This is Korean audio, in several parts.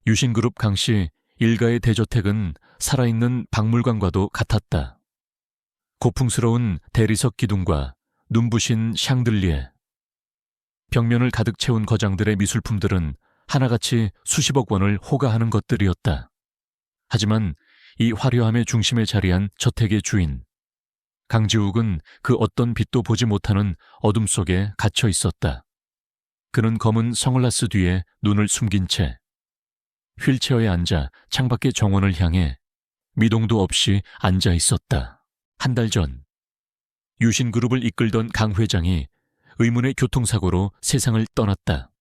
유신그룹 강씨 일가의 대저택은 살아있는 박물관과도 같았다. 고풍스러운 대리석 기둥과 눈부신 샹들리에, 벽면을 가득 채운 거장들의 미술품들은 하나같이 수십억 원을 호가하는 것들이었다. 하지만 이 화려함의 중심에 자리한 저택의 주인, 강지욱은 그 어떤 빛도 보지 못하는 어둠 속에 갇혀 있었다. 그는 검은 선글라스 뒤에 눈을 숨긴 채 휠체어에 앉아 창밖의 정원을 향해 미동도 없이 앉아 있었다. 한 달 전, 유신그룹을 이끌던 강 회장이 의문의 교통사고로 세상을 떠났다.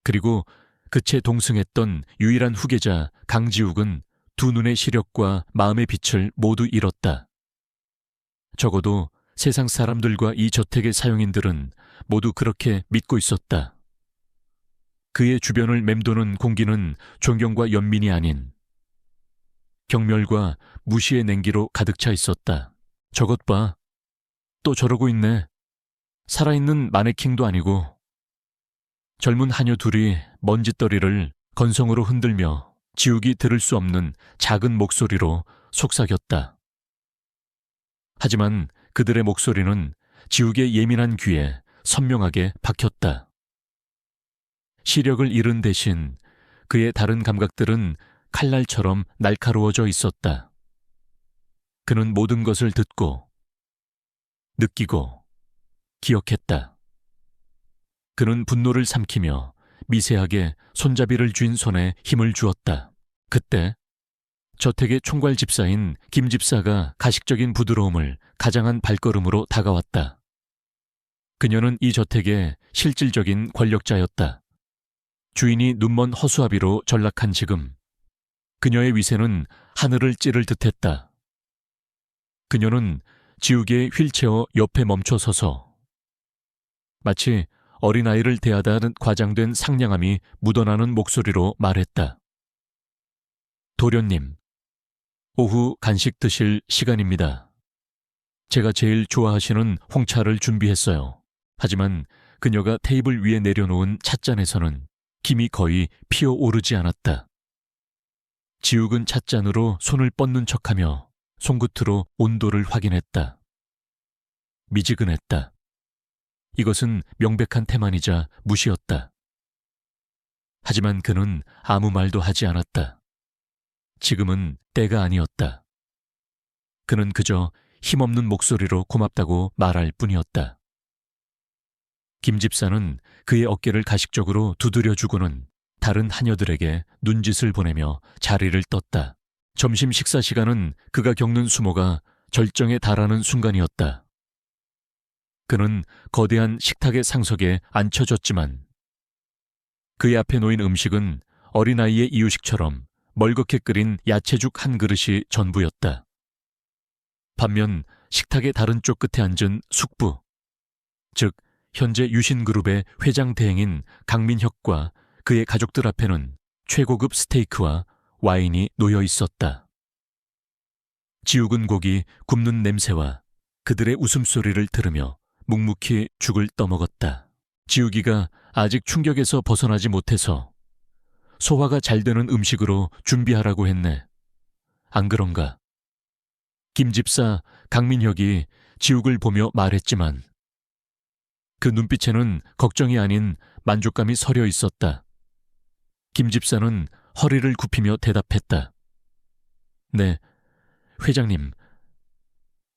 그리고 그채 동승했던 유일한 후계자 강지욱은 두 눈의 시력과 마음의 빛을 모두 잃었다. 적어도 세상 사람들과 이 저택의 사용인들은 모두 그렇게 믿고 있었다. 그의 주변을 맴도는 공기는 존경과 연민이 아닌 경멸과 무시의 냉기로 가득 차 있었다. 저것 봐. 또 저러고 있네. 살아있는 마네킹도 아니고. 젊은 하녀 둘이 먼지떨이를 건성으로 흔들며 지욱이 들을 수 없는 작은 목소리로 속삭였다. 하지만 그들의 목소리는 지욱의 예민한 귀에 선명하게 박혔다. 시력을 잃은 대신 그의 다른 감각들은 칼날처럼 날카로워져 있었다. 그는 모든 것을 듣고, 느끼고, 기억했다. 그는 분노를 삼키며 미세하게 손잡이를 쥔 손에 힘을 주었다. 그때 저택의 총괄 집사인 김 집사가 가식적인 부드러움을 가장한 발걸음으로 다가왔다. 그녀는 이 저택의 실질적인 권력자였다. 주인이 눈먼 허수아비로 전락한 지금 그녀의 위세는 하늘을 찌를 듯했다. 그녀는 지욱의 휠체어 옆에 멈춰 서서 마치 어린아이를 대하다 하는 과장된 상냥함이 묻어나는 목소리로 말했다. 도련님, 오후 간식 드실 시간입니다. 제가 제일 좋아하시는 홍차를 준비했어요. 하지만 그녀가 테이블 위에 내려놓은 찻잔에서는 김이 거의 피어오르지 않았다. 지욱은 찻잔으로 손을 뻗는 척하며 손끝으로 온도를 확인했다. 미지근했다. 이것은 명백한 태만이자 무시였다. 하지만 그는 아무 말도 하지 않았다. 지금은 때가 아니었다. 그는 그저 힘없는 목소리로 고맙다고 말할 뿐이었다. 김 집사는 그의 어깨를 가식적으로 두드려주고는 다른 하녀들에게 눈짓을 보내며 자리를 떴다. 점심 식사 시간은 그가 겪는 수모가 절정에 달하는 순간이었다. 그는 거대한 식탁의 상석에 앉혀졌지만 그의 앞에 놓인 음식은 어린아이의 이유식처럼 멀겋게 끓인 야채죽 한 그릇이 전부였다. 반면 식탁의 다른 쪽 끝에 앉은 숙부, 즉 현재 유신그룹의 회장 대행인 강민혁과 그의 가족들 앞에는 최고급 스테이크와 와인이 놓여 있었다. 지욱은 고기 굽는 냄새와 그들의 웃음소리를 들으며 묵묵히 죽을 떠먹었다. 지욱이가 아직 충격에서 벗어나지 못해서 소화가 잘 되는 음식으로 준비하라고 했네. 안 그런가? 김 집사 강민혁이 지욱을 보며 말했지만 그 눈빛에는 걱정이 아닌 만족감이 서려 있었다. 김 집사는 허리를 굽히며 대답했다. 네, 회장님.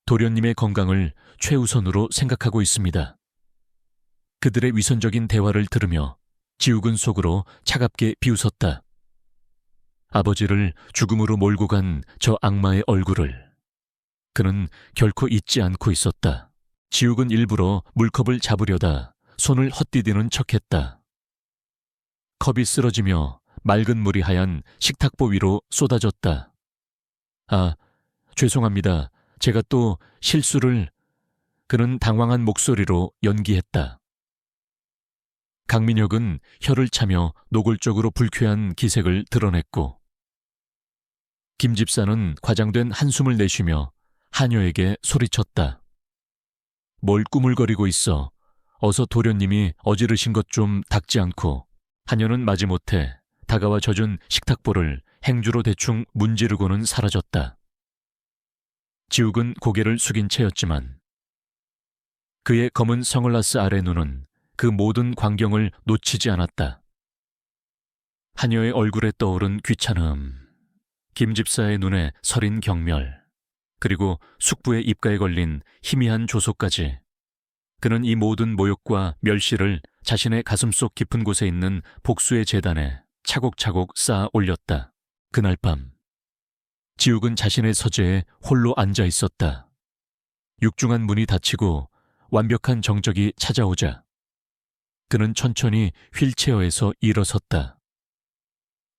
도련님의 건강을 최우선으로 생각하고 있습니다. 그들의 위선적인 대화를 들으며 지욱은 속으로 차갑게 비웃었다. 아버지를 죽음으로 몰고 간 저 악마의 얼굴을 그는 결코 잊지 않고 있었다. 지욱은 일부러 물컵을 잡으려다 손을 헛디디는 척했다. 컵이 쓰러지며 맑은 물이 하얀 식탁보 위로 쏟아졌다. 아, 죄송합니다. 제가 또 실수를... 그는 당황한 목소리로 연기했다. 강민혁은 혀를 차며 노골적으로 불쾌한 기색을 드러냈고 김 집사는 과장된 한숨을 내쉬며 하녀에게 소리쳤다. 뭘 꾸물거리고 있어. 어서 도련님이 어지르신 것 좀 닦지 않고. 하녀는 마지못해 다가와 젖은 식탁볼을 행주로 대충 문지르고는 사라졌다. 지욱은 고개를 숙인 채였지만 그의 검은 선글라스 아래 눈은 그 모든 광경을 놓치지 않았다. 하녀의 얼굴에 떠오른 귀찮음, 김 집사의 눈에 서린 경멸, 그리고 숙부의 입가에 걸린 희미한 조소까지 그는 이 모든 모욕과 멸시를 자신의 가슴속 깊은 곳에 있는 복수의 재단에 차곡차곡 쌓아 올렸다. 그날 밤 지욱은 자신의 서재에 홀로 앉아 있었다. 육중한 문이 닫히고 완벽한 정적이 찾아오자 그는 천천히 휠체어에서 일어섰다.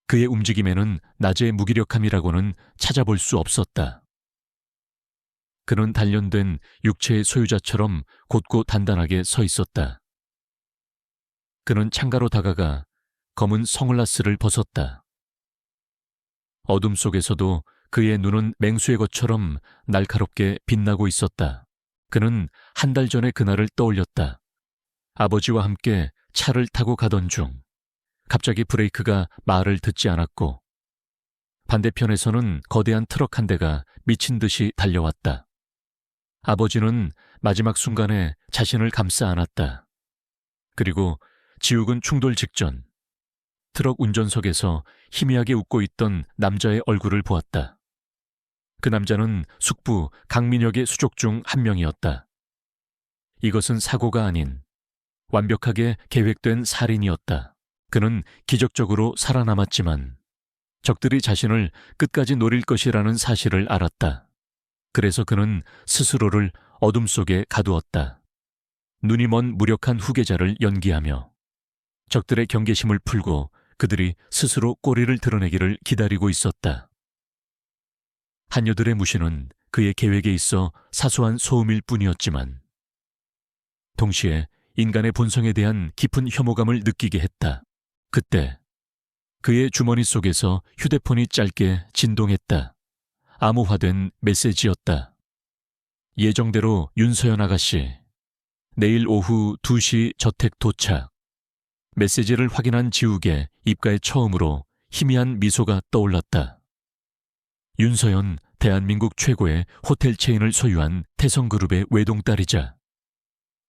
그의 움직임에는 낮의 무기력함이라고는 찾아볼 수 없었다. 그는 단련된 육체의 소유자처럼 곧고 단단하게 서 있었다. 그는 창가로 다가가 검은 선글라스를 벗었다. 어둠 속에서도 그의 눈은 맹수의 것처럼 날카롭게 빛나고 있었다. 그는 한 달 전의 그날을 떠올렸다. 아버지와 함께 차를 타고 가던 중 갑자기 브레이크가 말을 듣지 않았고 반대편에서는 거대한 트럭 한 대가 미친 듯이 달려왔다. 아버지는 마지막 순간에 자신을 감싸 안았다. 그리고 지욱은 충돌 직전 트럭 운전석에서 희미하게 웃고 있던 남자의 얼굴을 보았다. 그 남자는 숙부 강민혁의 수족 중 한 명이었다. 이것은 사고가 아닌 완벽하게 계획된 살인이었다. 그는 기적적으로 살아남았지만 적들이 자신을 끝까지 노릴 것이라는 사실을 알았다. 그래서 그는 스스로를 어둠 속에 가두었다. 눈이 먼 무력한 후계자를 연기하며 적들의 경계심을 풀고 그들이 스스로 꼬리를 드러내기를 기다리고 있었다. 한여들의 무시는 그의 계획에 있어 사소한 소음일 뿐이었지만 동시에 인간의 본성에 대한 깊은 혐오감을 느끼게 했다. 그때 그의 주머니 속에서 휴대폰이 짧게 진동했다. 암호화된 메시지였다. 예정대로 윤서연 아가씨, 내일 오후 2시 저택 도착. 메시지를 확인한 지욱의 입가에 처음으로 희미한 미소가 떠올랐다. 윤서연, 대한민국 최고의 호텔 체인을 소유한 태성그룹의 외동딸이자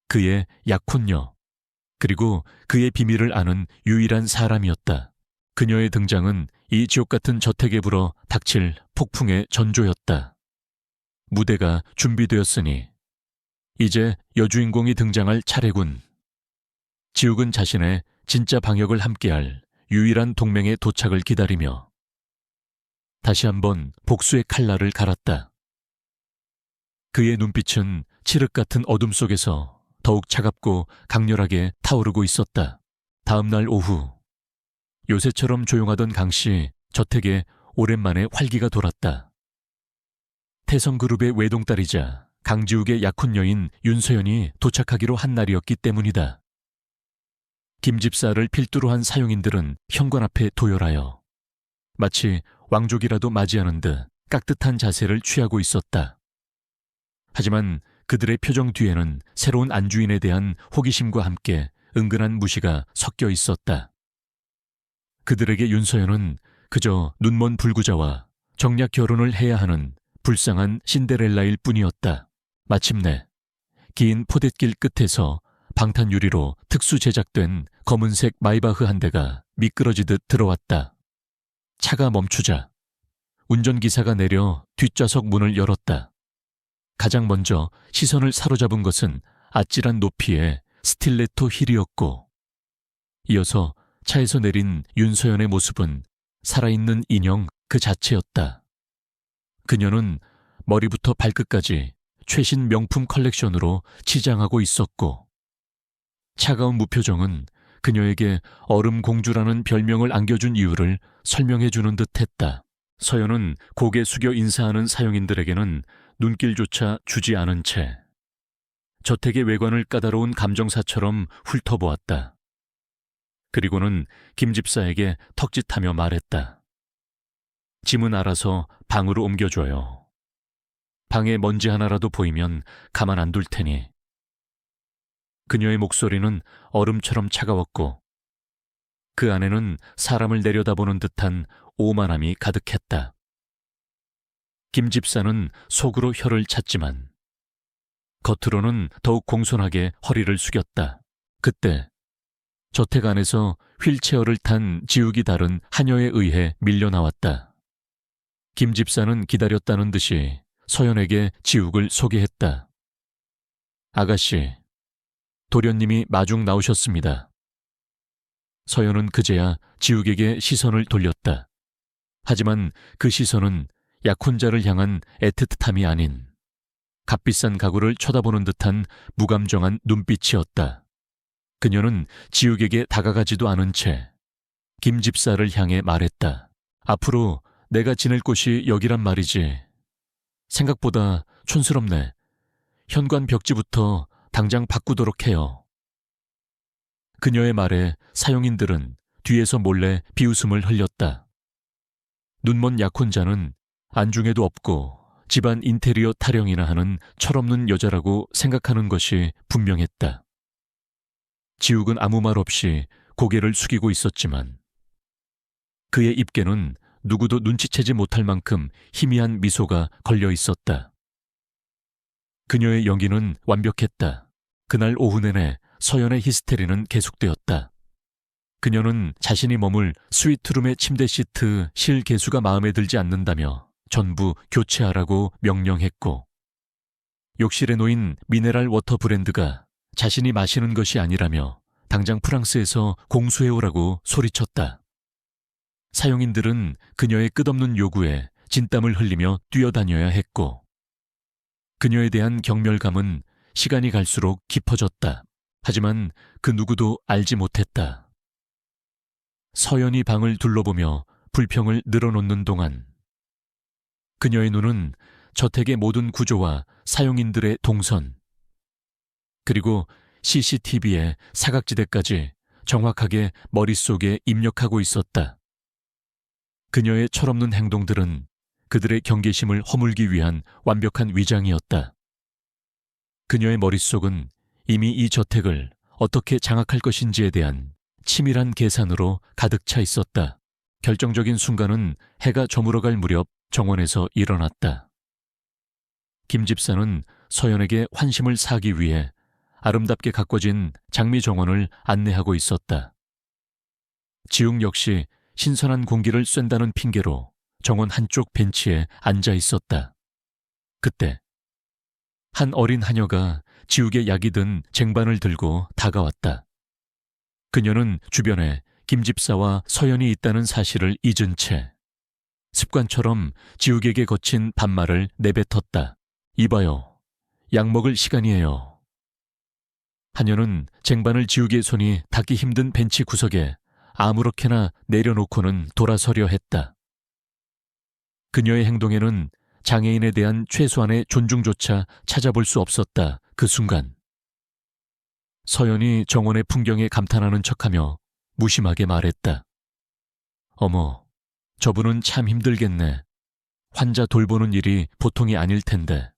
그의 약혼녀, 그리고 그의 비밀을 아는 유일한 사람이었다. 그녀의 등장은 이 지옥 같은 저택에 불어 닥칠 폭풍의 전조였다. 무대가 준비되었으니 이제 여주인공이 등장할 차례군. 지욱은 자신의 진짜 방역을 함께할 유일한 동맹의 도착을 기다리며 다시 한번 복수의 칼날을 갈았다. 그의 눈빛은 칠흑 같은 어둠 속에서 더욱 차갑고 강렬하게 타오르고 있었다. 다음 날 오후 요새처럼 조용하던 강씨 저택에 오랜만에 활기가 돌았다. 태성그룹의 외동딸이자 강지욱의 약혼녀인 윤서연이 도착하기로 한 날이었기 때문이다. 김 집사를 필두로 한 사용인들은 현관 앞에 도열하여 마치 왕족이라도 맞이하는 듯 깍듯한 자세를 취하고 있었다. 하지만 그들의 표정 뒤에는 새로운 안주인에 대한 호기심과 함께 은근한 무시가 섞여 있었다. 그들에게 윤서연은 그저 눈먼 불구자와 정략 결혼을 해야 하는 불쌍한 신데렐라일 뿐이었다. 마침내 긴 포댓길 끝에서 방탄 유리로 특수 제작된 검은색 마이바흐 한 대가 미끄러지듯 들어왔다. 차가 멈추자 운전기사가 내려 뒷좌석 문을 열었다. 가장 먼저 시선을 사로잡은 것은 아찔한 높이의 스틸레토 힐이었고 이어서 차에서 내린 윤서연의 모습은 살아있는 인형 그 자체였다. 그녀는 머리부터 발끝까지 최신 명품 컬렉션으로 치장하고 있었고 차가운 무표정은 그녀에게 얼음 공주라는 별명을 안겨준 이유를 설명해주는 듯했다. 서연은 고개 숙여 인사하는 사용인들에게는 눈길조차 주지 않은 채 저택의 외관을 까다로운 감정사처럼 훑어보았다. 그리고는 김 집사에게 턱짓하며 말했다. 짐은 알아서 방으로 옮겨줘요. 방에 먼지 하나라도 보이면 가만 안 둘 테니. 그녀의 목소리는 얼음처럼 차가웠고 그 안에는 사람을 내려다보는 듯한 오만함이 가득했다. 김 집사는 속으로 혀를 찼지만 겉으로는 더욱 공손하게 허리를 숙였다. 그때 저택 안에서 휠체어를 탄 지욱이 다른 하녀에 의해 밀려나왔다. 김 집사는 기다렸다는 듯이 서연에게 지욱을 소개했다. 아가씨, 도련님이 마중 나오셨습니다. 서연은 그제야 지욱에게 시선을 돌렸다. 하지만 그 시선은 약혼자를 향한 애틋함이 아닌 값비싼 가구를 쳐다보는 듯한 무감정한 눈빛이었다. 그녀는 지욱에게 다가가지도 않은 채 김 집사를 향해 말했다. 앞으로 내가 지낼 곳이 여기란 말이지. 생각보다 촌스럽네. 현관 벽지부터 당장 바꾸도록 해요. 그녀의 말에 사용인들은 뒤에서 몰래 비웃음을 흘렸다. 눈먼 약혼자는 안중에도 없고 집안 인테리어 타령이나 하는 철없는 여자라고 생각하는 것이 분명했다. 지욱은 아무 말 없이 고개를 숙이고 있었지만 그의 입에는 누구도 눈치채지 못할 만큼 희미한 미소가 걸려 있었다. 그녀의 연기는 완벽했다. 그날 오후 내내 서연의 히스테리는 계속되었다. 그녀는 자신이 머물 스위트룸의 침대 시트 실 개수가 마음에 들지 않는다며 전부 교체하라고 명령했고, 욕실에 놓인 미네랄 워터 브랜드가 자신이 마시는 것이 아니라며 당장 프랑스에서 공수해오라고 소리쳤다. 사용인들은 그녀의 끝없는 요구에 진땀을 흘리며 뛰어다녀야 했고, 그녀에 대한 경멸감은 시간이 갈수록 깊어졌다. 하지만 그 누구도 알지 못했다. 서연이 방을 둘러보며 불평을 늘어놓는 동안 그녀의 눈은 저택의 모든 구조와 사용인들의 동선, 그리고 CCTV의 사각지대까지 정확하게 머릿속에 입력하고 있었다. 그녀의 철없는 행동들은 그들의 경계심을 허물기 위한 완벽한 위장이었다. 그녀의 머릿속은 이미 이 저택을 어떻게 장악할 것인지에 대한 치밀한 계산으로 가득 차 있었다. 결정적인 순간은 해가 저물어갈 무렵 정원에서 일어났다. 김 집사는 서연에게 환심을 사기 위해 아름답게 가꿔진 장미 정원을 안내하고 있었다. 지욱 역시 신선한 공기를 쐰다는 핑계로 정원 한쪽 벤치에 앉아 있었다. 그때 한 어린 하녀가 지욱의 약이 든 쟁반을 들고 다가왔다. 그녀는 주변에 김 집사와 서연이 있다는 사실을 잊은 채 습관처럼 지욱에게 거친 반말을 내뱉었다. 이봐요, 약 먹을 시간이에요. 하녀는 쟁반을 지욱의 손이 닿기 힘든 벤치 구석에 아무렇게나 내려놓고는 돌아서려 했다. 그녀의 행동에는 장애인에 대한 최소한의 존중조차 찾아볼 수 없었다. 그 순간 서연이 정원의 풍경에 감탄하는 척하며 무심하게 말했다. 어머, 저분은 참 힘들겠네. 환자 돌보는 일이 보통이 아닐 텐데.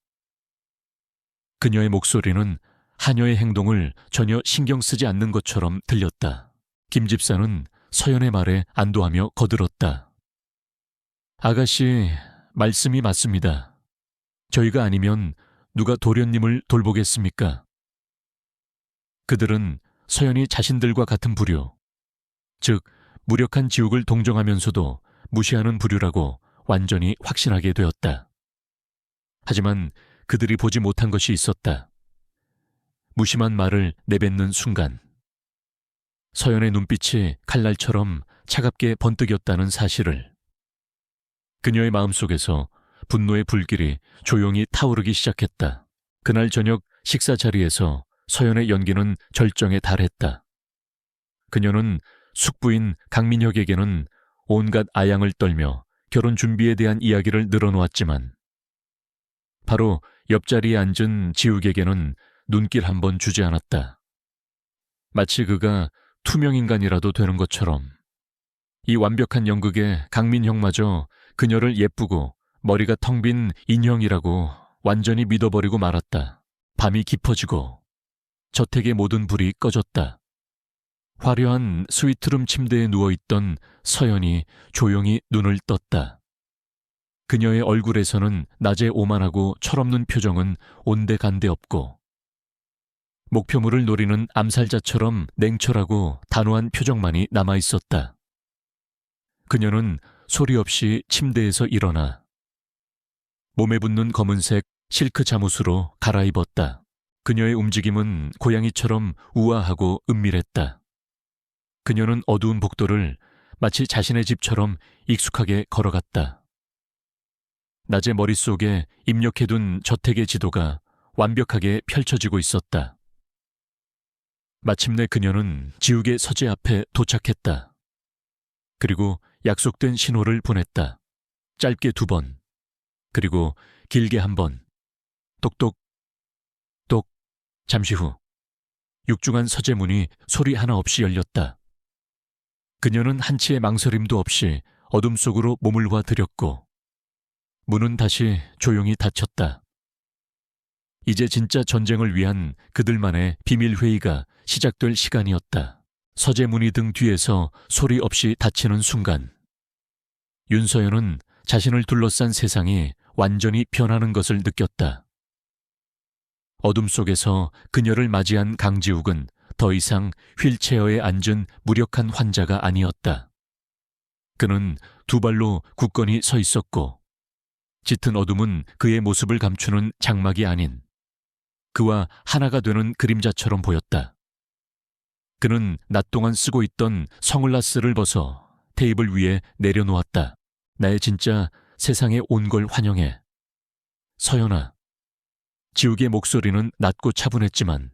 그녀의 목소리는 하녀의 행동을 전혀 신경 쓰지 않는 것처럼 들렸다. 김 집사는 서연의 말에 안도하며 거들었다. 아가씨, 말씀이 맞습니다. 저희가 아니면 누가 도련님을 돌보겠습니까? 그들은 서연이 자신들과 같은 부류, 즉 무력한 지욱을 동정하면서도 무시하는 부류라고 완전히 확신하게 되었다. 하지만 그들이 보지 못한 것이 있었다. 무심한 말을 내뱉는 순간 서연의 눈빛이 칼날처럼 차갑게 번뜩였다는 사실을. 그녀의 마음속에서 분노의 불길이 조용히 타오르기 시작했다. 그날 저녁 식사 자리에서 서연의 연기는 절정에 달했다. 그녀는 숙부인 강민혁에게는 온갖 아양을 떨며 결혼 준비에 대한 이야기를 늘어놓았지만 바로 옆자리에 앉은 지욱에게는 눈길 한 번 주지 않았다. 마치 그가 투명인간이라도 되는 것처럼. 이 완벽한 연극에 강민혁마저 그녀를 예쁘고 머리가 텅 빈 인형이라고 완전히 믿어버리고 말았다. 밤이 깊어지고 저택의 모든 불이 꺼졌다. 화려한 스위트룸 침대에 누워있던 서연이 조용히 눈을 떴다. 그녀의 얼굴에서는 낮에 오만하고 철없는 표정은 온데간데 없고 목표물을 노리는 암살자처럼 냉철하고 단호한 표정만이 남아있었다. 그녀는 소리 없이 침대에서 일어나 몸에 붙는 검은색 실크 잠옷으로 갈아입었다. 그녀의 움직임은 고양이처럼 우아하고 은밀했다. 그녀는 어두운 복도를 마치 자신의 집처럼 익숙하게 걸어갔다. 낮에 머릿속에 입력해둔 저택의 지도가 완벽하게 펼쳐지고 있었다. 마침내 그녀는 지우개 서재 앞에 도착했다. 그리고 약속된 신호를 보냈다. 짧게 2번, 그리고 길게 1번. 똑똑, 똑. 잠시 후 육중한 서재 문이 소리 하나 없이 열렸다. 그녀는 한치의 망설임도 없이 어둠 속으로 몸을 와들였고 문은 다시 조용히 닫혔다. 이제 진짜 전쟁을 위한 그들만의 비밀회의가 시작될 시간이었다. 서재 문이 등 뒤에서 소리 없이 닫히는 순간 윤서연은 자신을 둘러싼 세상이 완전히 변하는 것을 느꼈다. 어둠 속에서 그녀를 맞이한 강지욱은 더 이상 휠체어에 앉은 무력한 환자가 아니었다. 그는 2발로 굳건히 서 있었고 짙은 어둠은 그의 모습을 감추는 장막이 아닌 그와 하나가 되는 그림자처럼 보였다. 그는 낮 동안 쓰고 있던 선글라스를 벗어 테이블 위에 내려놓았다. 나의 진짜 세상에 온 걸 환영해. 서연아. 지욱의 목소리는 낮고 차분했지만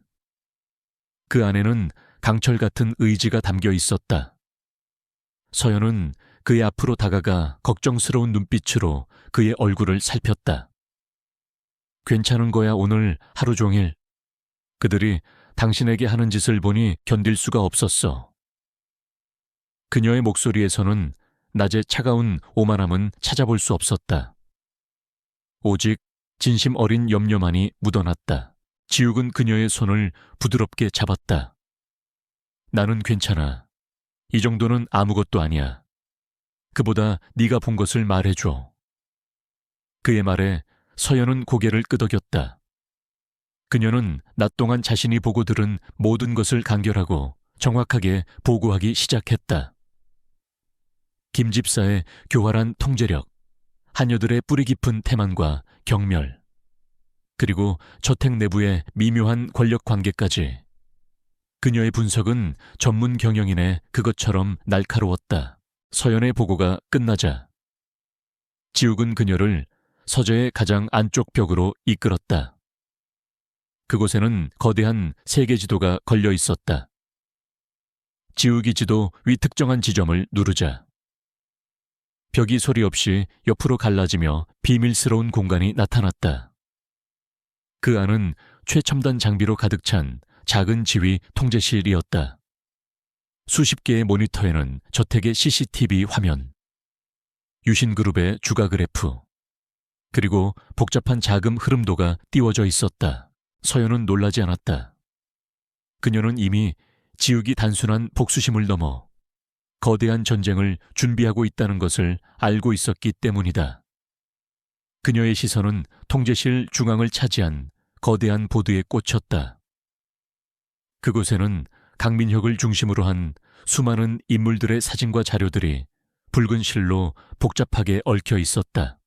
그 안에는 강철 같은 의지가 담겨 있었다. 서연은 그의 앞으로 다가가 걱정스러운 눈빛으로 그의 얼굴을 살폈다. 괜찮은 거야 오늘 하루 종일. 그들이 당신에게 하는 짓을 보니 견딜 수가 없었어. 그녀의 목소리에서는 낮의 차가운 오만함은 찾아볼 수 없었다. 오직 진심 어린 염려만이 묻어났다. 지욱은 그녀의 손을 부드럽게 잡았다. 나는 괜찮아. 이 정도는 아무것도 아니야. 그보다 네가 본 것을 말해줘. 그의 말에 서연은 고개를 끄덕였다. 그녀는 낮 동안 자신이 보고 들은 모든 것을 간결하고 정확하게 보고하기 시작했다. 김 집사의 교활한 통제력, 하녀들의 뿌리 깊은 태만과 경멸, 그리고 저택 내부의 미묘한 권력 관계까지. 그녀의 분석은 전문 경영인의 그것처럼 날카로웠다. 서연의 보고가 끝나자 지욱은 그녀를 서재의 가장 안쪽 벽으로 이끌었다. 그곳에는 거대한 세계 지도가 걸려 있었다. 지우기 지도 위특정한 지점을 누르자 벽이 소리 없이 옆으로 갈라지며 비밀스러운 공간이 나타났다. 그 안은 최첨단 장비로 가득 찬 작은 지휘 통제실이었다. 수십 개의 모니터에는 저택의 CCTV 화면, 유신그룹의 주가 그래프, 그리고 복잡한 자금 흐름도가 띄워져 있었다. 서연은 놀라지 않았다. 그녀는 이미 지욱이 단순한 복수심을 넘어 거대한 전쟁을 준비하고 있다는 것을 알고 있었기 때문이다. 그녀의 시선은 통제실 중앙을 차지한 거대한 보드에 꽂혔다. 그곳에는 강민혁을 중심으로 한 수많은 인물들의 사진과 자료들이 붉은 실로 복잡하게 얽혀 있었다.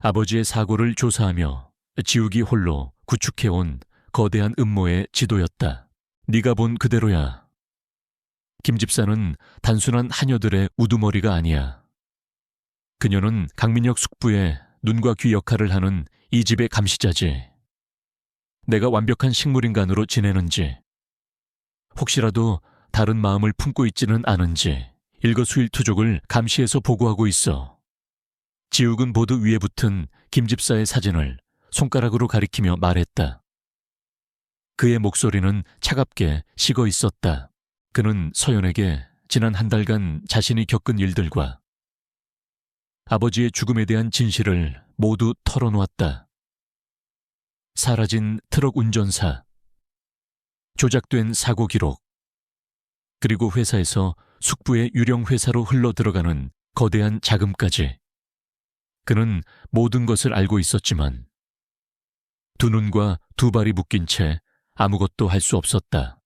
아버지의 사고를 조사하며 지욱이 홀로 구축해온 거대한 음모의 지도였다. 네가 본 그대로야. 김 집사는 단순한 하녀들의 우두머리가 아니야. 그녀는 강민혁 숙부의 눈과 귀 역할을 하는 이 집의 감시자지. 내가 완벽한 식물인간으로 지내는지, 혹시라도 다른 마음을 품고 있지는 않은지 일거수일투족을 감시해서 보고하고 있어. 지욱은 보드 위에 붙은 김 집사의 사진을 손가락으로 가리키며 말했다. 그의 목소리는 차갑게 식어 있었다. 그는 서연에게 지난 한 달간 자신이 겪은 일들과 아버지의 죽음에 대한 진실을 모두 털어놓았다. 사라진 트럭 운전사, 조작된 사고 기록, 그리고 회사에서 숙부의 유령 회사로 흘러 들어가는 거대한 자금까지. 그는 모든 것을 알고 있었지만 두 눈과 두 발이 묶인 채 아무것도 할 수 없었다.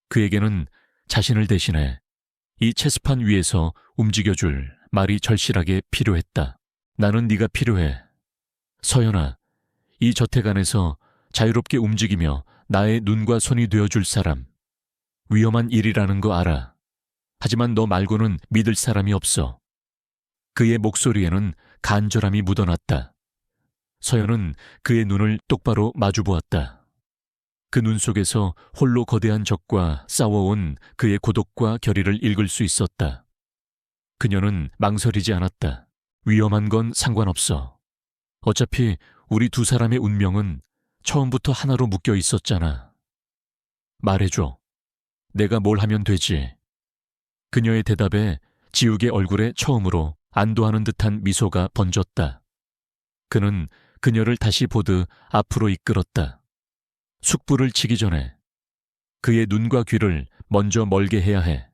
그에게는 자신을 대신해 이 체스판 위에서 움직여줄 말이 절실하게 필요했다. 나는 네가 필요해. 서연아, 이 저택 안에서 자유롭게 움직이며 나의 눈과 손이 되어줄 사람. 위험한 일이라는 거 알아. 하지만 너 말고는 믿을 사람이 없어. 그의 목소리에는 간절함이 묻어났다. 서연은 그의 눈을 똑바로 마주보았다. 그 눈 속에서 홀로 거대한 적과 싸워온 그의 고독과 결의를 읽을 수 있었다. 그녀는 망설이지 않았다. 위험한 건 상관없어. 어차피 우리 두 사람의 운명은 처음부터 하나로 묶여 있었잖아. 말해줘. 내가 뭘 하면 되지? 그녀의 대답에 지욱의 얼굴에 처음으로 안도하는 듯한 미소가 번졌다. 그는 그녀를 다시 보듯 앞으로 이끌었다. 숙부를 치기 전에 그의 눈과 귀를 먼저 멀게 해야 해.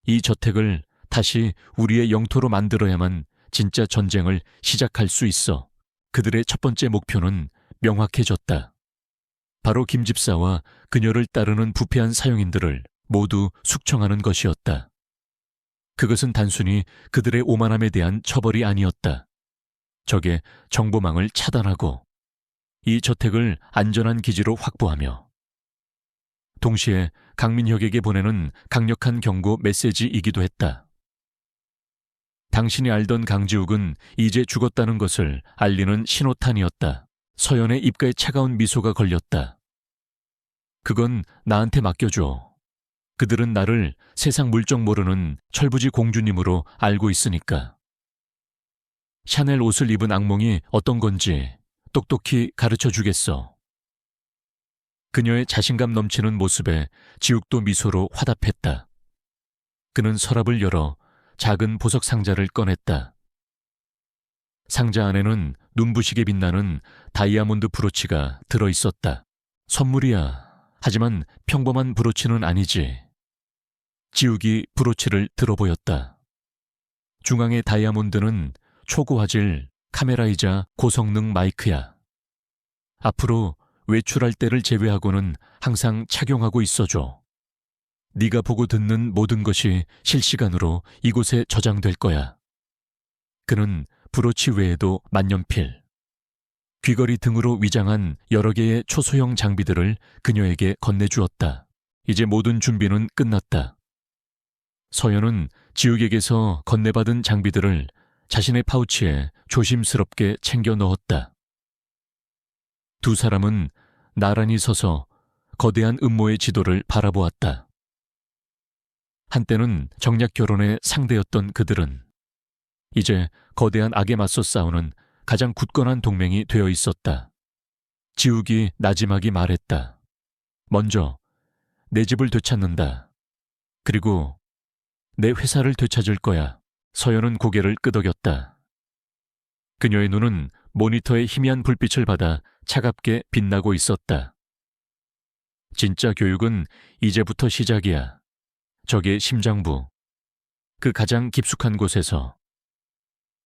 이 저택을 다시 우리의 영토로 만들어야만 진짜 전쟁을 시작할 수 있어. 그들의 첫 번째 목표는 명확해졌다. 바로 김집사와 그녀를 따르는 부패한 사용인들을 모두 숙청하는 것이었다. 그것은 단순히 그들의 오만함에 대한 처벌이 아니었다. 적의 정보망을 차단하고 이 저택을 안전한 기지로 확보하며 동시에 강민혁에게 보내는 강력한 경고 메시지이기도 했다. 당신이 알던 강지욱은 이제 죽었다는 것을 알리는 신호탄이었다. 서연의 입가에 차가운 미소가 걸렸다. 그건 나한테 맡겨줘. 그들은 나를 세상 물정 모르는 철부지 공주님으로 알고 있으니까. 샤넬 옷을 입은 악몽이 어떤 건지 똑똑히 가르쳐 주겠어. 그녀의 자신감 넘치는 모습에 지욱도 미소로 화답했다. 그는 서랍을 열어 작은 보석 상자를 꺼냈다. 상자 안에는 눈부시게 빛나는 다이아몬드 브로치가 들어있었다. 선물이야. 하지만 평범한 브로치는 아니지. 지욱이 브로치를 들어보였다. 중앙의 다이아몬드는 초고화질 카메라이자 고성능 마이크야. 앞으로 외출할 때를 제외하고는 항상 착용하고 있어줘. 네가 보고 듣는 모든 것이 실시간으로 이곳에 저장될 거야. 그는 브로치 외에도 만년필, 귀걸이 등으로 위장한 여러 개의 초소형 장비들을 그녀에게 건네주었다. 이제 모든 준비는 끝났다. 서연은 지욱에게서 건네받은 장비들을 자신의 파우치에 조심스럽게 챙겨 넣었다. 두 사람은 나란히 서서 거대한 음모의 지도를 바라보았다. 한때는 정략 결혼의 상대였던 그들은 이제 거대한 악에 맞서 싸우는 가장 굳건한 동맹이 되어 있었다. 지욱이 나지막이 말했다. 먼저 내 집을 되찾는다. 그리고 내 회사를 되찾을 거야. 서연은 고개를 끄덕였다. 그녀의 눈은 모니터의 희미한 불빛을 받아 차갑게 빛나고 있었다. 진짜 교육은 이제부터 시작이야. 적의 심장부, 그 가장 깊숙한 곳에서.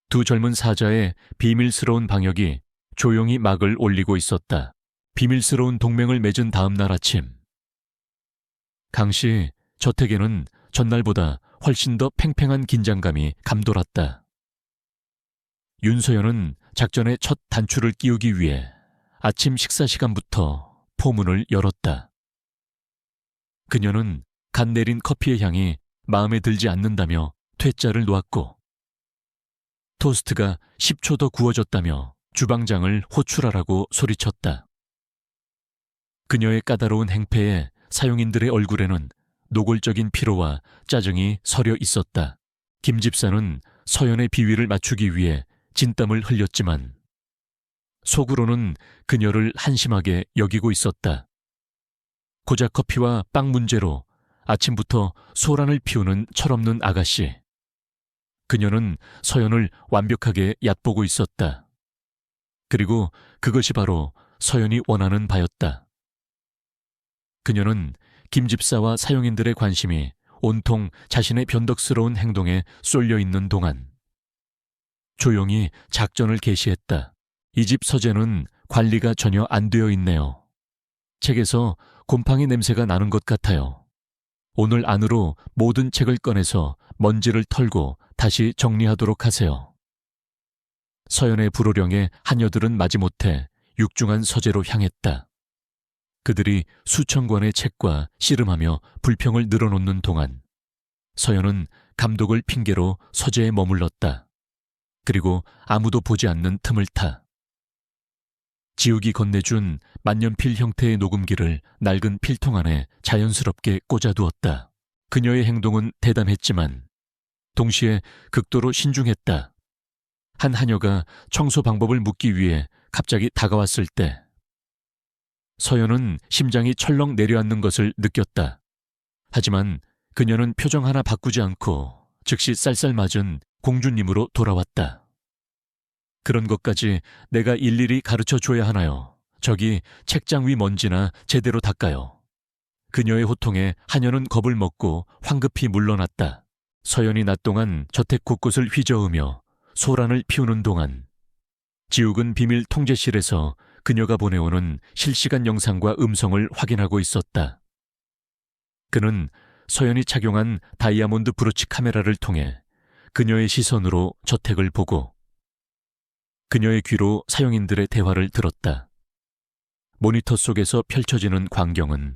두 젊은 사자의 비밀스러운 방역이 조용히 막을 올리고 있었다. 비밀스러운 동맹을 맺은 다음 날 아침. 강씨 저택에는 전날보다 훨씬 더 팽팽한 긴장감이 감돌았다. 윤서연은 작전의 첫 단추를 끼우기 위해 아침 식사 시간부터 포문을 열었다. 그녀는 갓 내린 커피의 향이 마음에 들지 않는다며 퇴짜를 놓았고 토스트가 10초 더 구워졌다며 주방장을 호출하라고 소리쳤다. 그녀의 까다로운 행패에 사용인들의 얼굴에는 노골적인 피로와 짜증이 서려 있었다. 김 집사는 서연의 비위를 맞추기 위해 진땀을 흘렸지만 속으로는 그녀를 한심하게 여기고 있었다. 고작 커피와 빵 문제로 아침부터 소란을 피우는 철없는 아가씨. 그녀는 서연을 완벽하게 얕보고 있었다. 그리고 그것이 바로 서연이 원하는 바였다. 그녀는 김 집사와 사용인들의 관심이 온통 자신의 변덕스러운 행동에 쏠려 있는 동안 조용히 작전을 개시했다. 이 집 서재는 관리가 전혀 안 되어 있네요. 책에서 곰팡이 냄새가 나는 것 같아요. 오늘 안으로 모든 책을 꺼내서 먼지를 털고 다시 정리하도록 하세요. 서연의 불호령에 하녀들은 마지못해 육중한 서재로 향했다. 그들이 수천 권의 책과 씨름하며 불평을 늘어놓는 동안 서연은 감독을 핑계로 서재에 머물렀다. 그리고 아무도 보지 않는 틈을 타 지욱이 건네준 만년필 형태의 녹음기를 낡은 필통 안에 자연스럽게 꽂아두었다. 그녀의 행동은 대담했지만 동시에 극도로 신중했다. 한 하녀가 청소 방법을 묻기 위해 갑자기 다가왔을 때 서연은 심장이 철렁 내려앉는 것을 느꼈다. 하지만 그녀는 표정 하나 바꾸지 않고 즉시 쌀쌀맞은 공주님으로 돌아왔다. 그런 것까지 내가 일일이 가르쳐줘야 하나요? 저기 책장 위 먼지나 제대로 닦아요. 그녀의 호통에 하녀는 겁을 먹고 황급히 물러났다. 서연이 낮 동안 저택 곳곳을 휘저으며 소란을 피우는 동안 지욱은 비밀 통제실에서 그녀가 보내오는 실시간 영상과 음성을 확인하고 있었다. 그는 서연이 착용한 다이아몬드 브로치 카메라를 통해 그녀의 시선으로 저택을 보고 그녀의 귀로 사용인들의 대화를 들었다. 모니터 속에서 펼쳐지는 광경은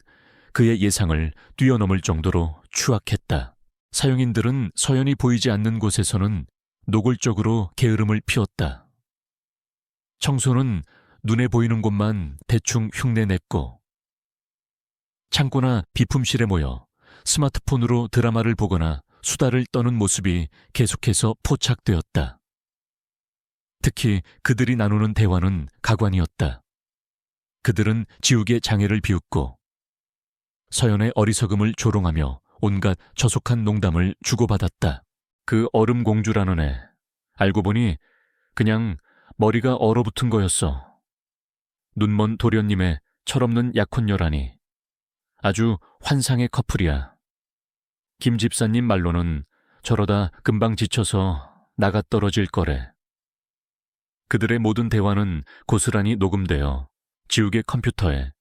그의 예상을 뛰어넘을 정도로 추악했다. 사용인들은 서연이 보이지 않는 곳에서는 노골적으로 게으름을 피웠다. 청소는 눈에 보이는 곳만 대충 흉내냈고 창고나 비품실에 모여 스마트폰으로 드라마를 보거나 수다를 떠는 모습이 계속해서 포착되었다. 특히 그들이 나누는 대화는 가관이었다. 그들은 지욱의 장애를 비웃고 서연의 어리석음을 조롱하며 온갖 저속한 농담을 주고받았다. 그 얼음 공주라는 애, 알고 보니 그냥 머리가 얼어붙은 거였어. 눈먼 도련님의 철없는 약혼녀라니. 아주 환상의 커플이야. 김 집사님 말로는 저러다 금방 지쳐서 나가 떨어질 거래. 그들의 모든 대화는 고스란히 녹음되어 지욱의 컴퓨터에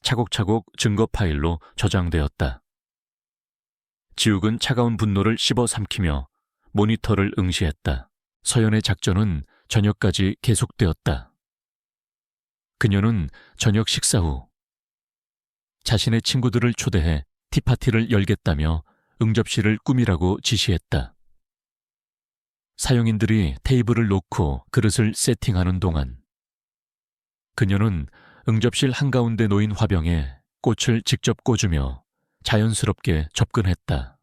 차곡차곡 증거 파일로 저장되었다. 지욱은 차가운 분노를 씹어삼키며 모니터를 응시했다. 서연의 작전은 저녁까지 계속되었다. 그녀는 저녁 식사 후 자신의 친구들을 초대해 티파티를 열겠다며 응접실을 꾸미라고 지시했다. 사용인들이 테이블을 놓고 그릇을 세팅하는 동안 그녀는 응접실 한가운데 놓인 화병에 꽃을 직접 꽂으며 자연스럽게 접근했다.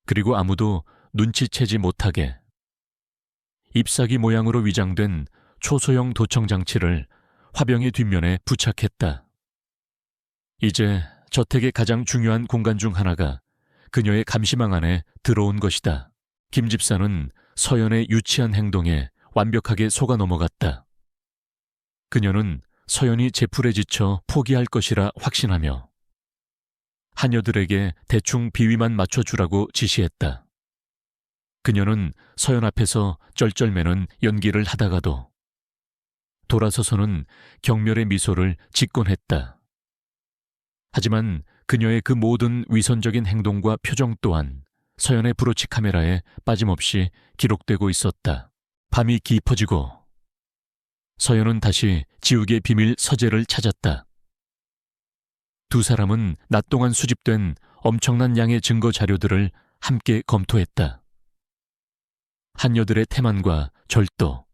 그리고 아무도 눈치채지 못하게 잎사귀 모양으로 위장된 초소형 도청 장치를 화병의 뒷면에 부착했다. 이제 저택의 가장 중요한 공간 중 하나가 그녀의 감시망 안에 들어온 것이다. 김 집사는 서연의 유치한 행동에 완벽하게 속아 넘어갔다. 그녀는 서연이 제풀에 지쳐 포기할 것이라 확신하며 하녀들에게 대충 비위만 맞춰주라고 지시했다. 그녀는 서연 앞에서 쩔쩔매는 연기를 하다가도 돌아서서는 경멸의 미소를 짓곤 했다. 하지만 그녀의 그 모든 위선적인 행동과 표정 또한 서연의 브로치 카메라에 빠짐없이 기록되고 있었다. 밤이 깊어지고 서연은 다시 지욱의 비밀 서재를 찾았다. 두 사람은 낮 동안 수집된 엄청난 양의 증거 자료들을 함께 검토했다. 한여들의 태만과 절도,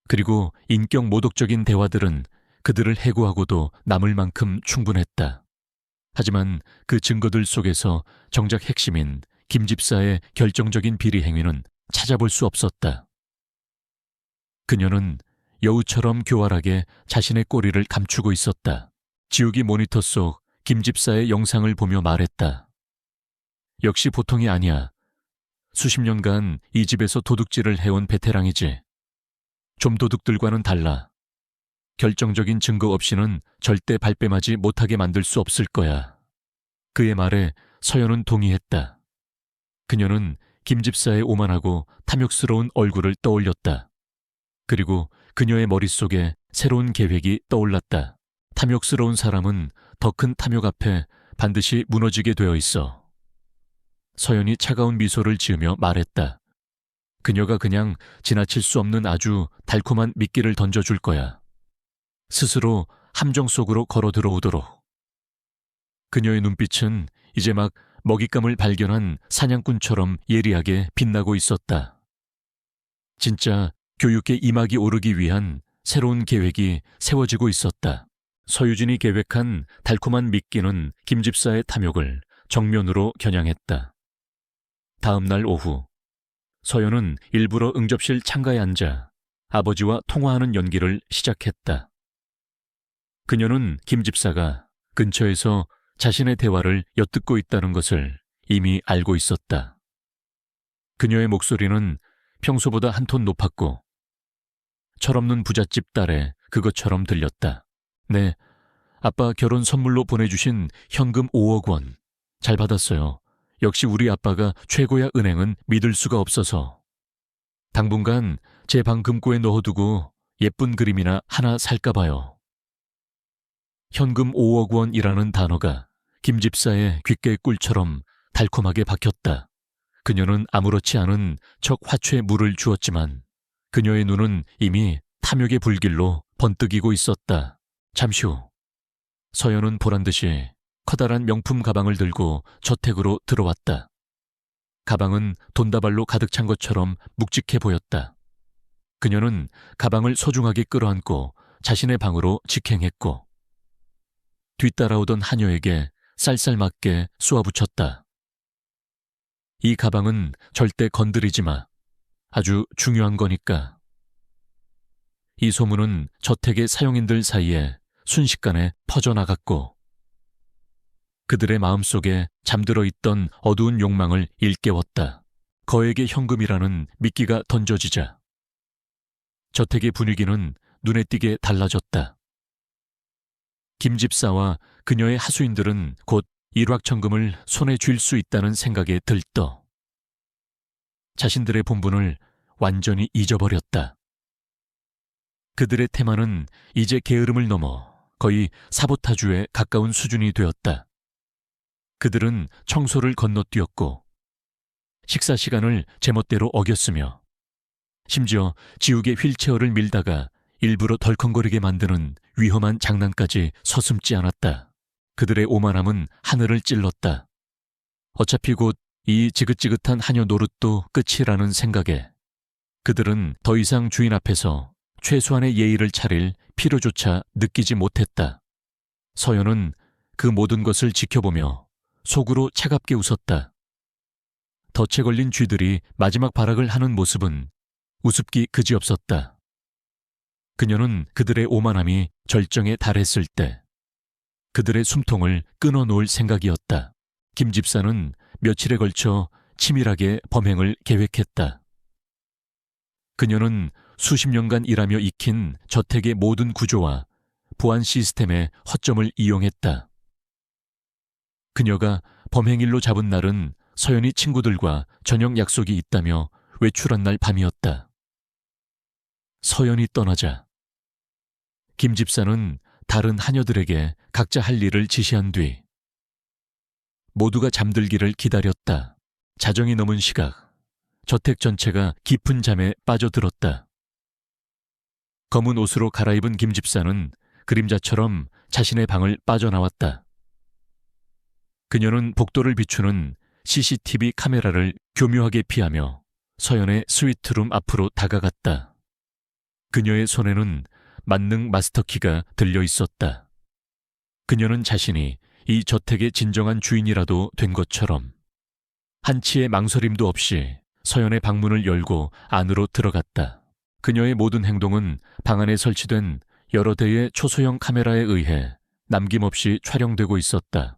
그리고 인격 모독적인 대화들은 그들을 해고하고도 남을 만큼 충분했다. 하지만 그 증거들 속에서 정작 핵심인 김 집사의 결정적인 비리 행위는 찾아볼 수 없었다. 그녀는 여우처럼 교활하게 자신의 꼬리를 감추고 있었다. 지욱이 모니터 속 김 집사의 영상을 보며 말했다. 역시 보통이 아니야. 수십 년간 이 집에서 도둑질을 해온 베테랑이지. 좀 도둑들과는 달라. 결정적인 증거 없이는 절대 발뺌하지 못하게 만들 수 없을 거야. 그의 말에 서연은 동의했다. 그녀는 김 집사의 오만하고 탐욕스러운 얼굴을 떠올렸다. 그리고 그녀의 머릿속에 새로운 계획이 떠올랐다. 탐욕스러운 사람은 더 큰 탐욕 앞에 반드시 무너지게 되어 있어. 서연이 차가운 미소를 지으며 말했다. 그녀가 그냥 지나칠 수 없는 아주 달콤한 미끼를 던져줄 거야. 스스로 함정 속으로 걸어 들어오도록. 그녀의 눈빛은 이제 막 먹잇감을 발견한 사냥꾼처럼 예리하게 빛나고 있었다. 진짜 교육계 이막이 오르기 위한 새로운 계획이 세워지고 있었다. 서유진이 계획한 달콤한 미끼는 김 집사의 탐욕을 정면으로 겨냥했다. 다음 날 오후, 서연은 일부러 응접실 창가에 앉아 아버지와 통화하는 연기를 시작했다. 그녀는 김 집사가 근처에서 자신의 대화를 엿듣고 있다는 것을 이미 알고 있었다. 그녀의 목소리는 평소보다 한 톤 높았고 철없는 부잣집 딸의 그것처럼 들렸다. 네, 아빠 결혼 선물로 보내주신 현금 5억 원. 잘 받았어요. 역시 우리 아빠가 최고야. 은행은 믿을 수가 없어서. 당분간 제 방 금고에 넣어두고 예쁜 그림이나 하나 살까 봐요. 현금 5억 원이라는 단어가 김 집사의 귓가의 꿀처럼 달콤하게 박혔다. 그녀는 아무렇지 않은 척 화초에 물을 주었지만 그녀의 눈은 이미 탐욕의 불길로 번뜩이고 있었다. 잠시 후 서연은 보란듯이 커다란 명품 가방을 들고 저택으로 들어왔다. 가방은 돈다발로 가득 찬 것처럼 묵직해 보였다. 그녀는 가방을 소중하게 끌어안고 자신의 방으로 직행했고 뒤따라오던 하녀에게 쌀쌀맞게 쏘아붙였다. 이 가방은 절대 건드리지 마. 아주 중요한 거니까. 이 소문은 저택의 사용인들 사이에 순식간에 퍼져나갔고 그들의 마음속에 잠들어 있던 어두운 욕망을 일깨웠다. 거액의 현금이라는 미끼가 던져지자 저택의 분위기는 눈에 띄게 달라졌다. 김 집사와 그녀의 하수인들은 곧 일확천금을 손에 쥘 수 있다는 생각에 들떠 자신들의 본분을 완전히 잊어버렸다. 그들의 테마는 이제 게으름을 넘어 거의 사보타주에 가까운 수준이 되었다. 그들은 청소를 건너뛰었고 식사 시간을 제멋대로 어겼으며 심지어 지우개 휠체어를 밀다가 일부러 덜컹거리게 만드는 위험한 장난까지 서슴지 않았다. 그들의 오만함은 하늘을 찔렀다. 어차피 곧 이 지긋지긋한 하녀 노릇도 끝이라는 생각에 그들은 더 이상 주인 앞에서 최소한의 예의를 차릴 필요조차 느끼지 못했다. 서연은 그 모든 것을 지켜보며 속으로 차갑게 웃었다. 덫에 걸린 쥐들이 마지막 발악을 하는 모습은 우습기 그지없었다. 그녀는 그들의 오만함이 절정에 달했을 때 그들의 숨통을 끊어놓을 생각이었다. 김 집사는 며칠에 걸쳐 치밀하게 범행을 계획했다. 그녀는 수십 년간 일하며 익힌 저택의 모든 구조와 보안 시스템의 허점을 이용했다. 그녀가 범행일로 잡은 날은 서연이 친구들과 저녁 약속이 있다며 외출한 날 밤이었다. 서연이 떠나자 김 집사는 다른 하녀들에게 각자 할 일을 지시한 뒤 모두가 잠들기를 기다렸다. 자정이 넘은 시각, 저택 전체가 깊은 잠에 빠져들었다. 검은 옷으로 갈아입은 김 집사는 그림자처럼 자신의 방을 빠져나왔다. 그녀는 복도를 비추는 CCTV 카메라를 교묘하게 피하며 서연의 스위트룸 앞으로 다가갔다. 그녀의 손에는 만능 마스터키가 들려 있었다. 그녀는 자신이 이 저택의 진정한 주인이라도 된 것처럼 한치의 망설임도 없이 서연의 방문을 열고 안으로 들어갔다. 그녀의 모든 행동은 방 안에 설치된 여러 대의 초소형 카메라에 의해 남김없이 촬영되고 있었다.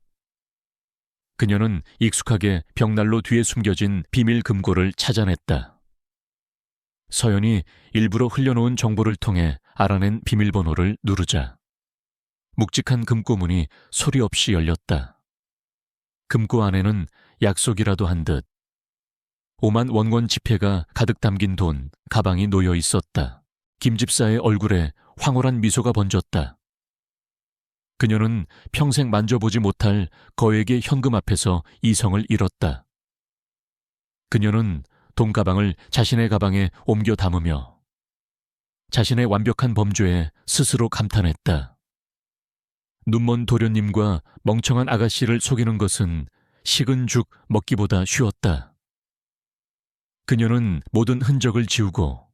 그녀는 익숙하게 벽난로 뒤에 숨겨진 비밀 금고를 찾아냈다. 서연이 일부러 흘려놓은 정보를 통해 알아낸 비밀번호를 누르자 묵직한 금고문이 소리 없이 열렸다. 금고 안에는 약속이라도 한 듯 5만 원권 지폐가 가득 담긴 돈, 가방이 놓여 있었다. 김 집사의 얼굴에 황홀한 미소가 번졌다. 그녀는 평생 만져보지 못할 거액의 현금 앞에서 이성을 잃었다. 그녀는 돈가방을 자신의 가방에 옮겨 담으며 자신의 완벽한 범죄에 스스로 감탄했다. 눈먼 도련님과 멍청한 아가씨를 속이는 것은 식은 죽 먹기보다 쉬웠다. 그녀는 모든 흔적을 지우고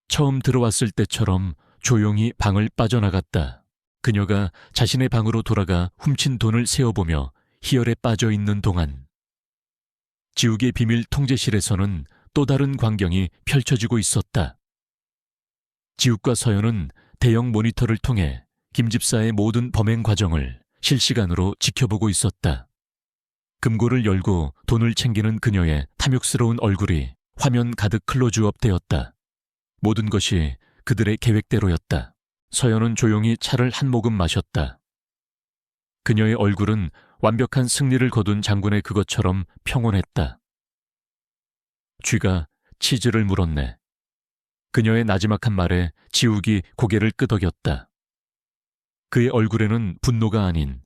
처음 들어왔을 때처럼 조용히 방을 빠져나갔다. 그녀가 자신의 방으로 돌아가 훔친 돈을 세어보며 희열에 빠져 있는 동안 지우개 비밀 통제실에서는 또 다른 광경이 펼쳐지고 있었다. 지욱과 서연은 대형 모니터를 통해 김 집사의 모든 범행 과정을 실시간으로 지켜보고 있었다. 금고를 열고 돈을 챙기는 그녀의 탐욕스러운 얼굴이 화면 가득 클로즈업 되었다. 모든 것이 그들의 계획대로였다. 서연은 조용히 차를 한 모금 마셨다. 그녀의 얼굴은 완벽한 승리를 거둔 장군의 그것처럼 평온했다. 쥐가 치즈를 물었네. 그녀의 나지막한 말에 지욱이 고개를 끄덕였다. 그의 얼굴에는 분노가 아닌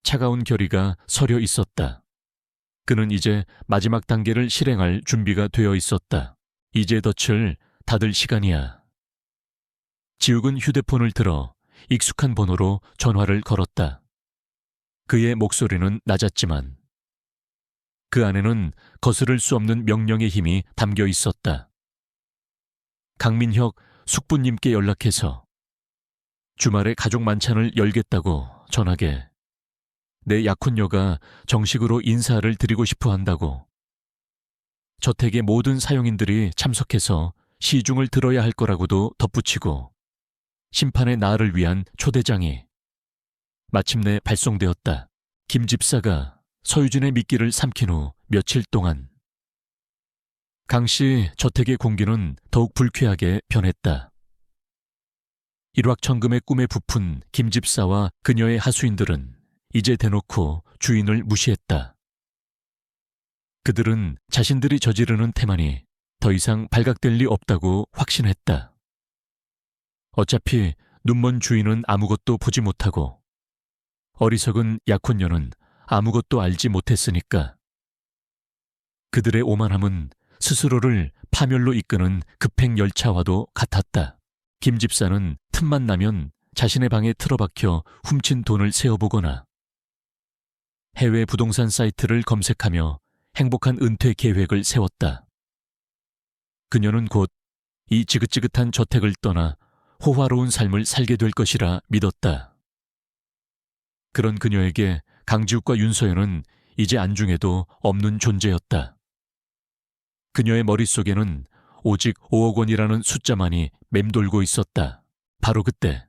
차가운 결의가 서려 있었다. 그는 이제 마지막 단계를 실행할 준비가 되어 있었다. 이제 덫을 닫을 시간이야. 지욱은 휴대폰을 들어 익숙한 번호로 전화를 걸었다. 그의 목소리는 낮았지만 그 안에는 거스를 수 없는 명령의 힘이 담겨 있었다. 강민혁 숙부님께 연락해서 주말에 가족 만찬을 열겠다고 전하게. 내 약혼녀가 정식으로 인사를 드리고 싶어 한다고. 저택의 모든 사용인들이 참석해서 시중을 들어야 할 거라고도 덧붙이고 심판의 날을 위한 초대장이 마침내 발송되었다. 김 집사가 서유진의 미끼를 삼킨 후 며칠 동안 강씨 저택의 공기는 더욱 불쾌하게 변했다. 일확천금의 꿈에 부푼 김 집사와 그녀의 하수인들은 이제 대놓고 주인을 무시했다. 그들은 자신들이 저지르는 태만이 더 이상 발각될 리 없다고 확신했다. 어차피 눈먼 주인은 아무것도 보지 못하고 어리석은 약혼녀는 아무것도 알지 못했으니까. 그들의 오만함은 스스로를 파멸로 이끄는 급행열차와도 같았다. 김 집사는 틈만 나면 자신의 방에 틀어박혀 훔친 돈을 세어보거나 해외 부동산 사이트를 검색하며 행복한 은퇴 계획을 세웠다. 그녀는 곧 이 지긋지긋한 저택을 떠나 호화로운 삶을 살게 될 것이라 믿었다. 그런 그녀에게 강지욱과 윤서연은 이제 안중에도 없는 존재였다. 그녀의 머릿속에는 오직 5억 원이라는 숫자만이 맴돌고 있었다. 바로 그때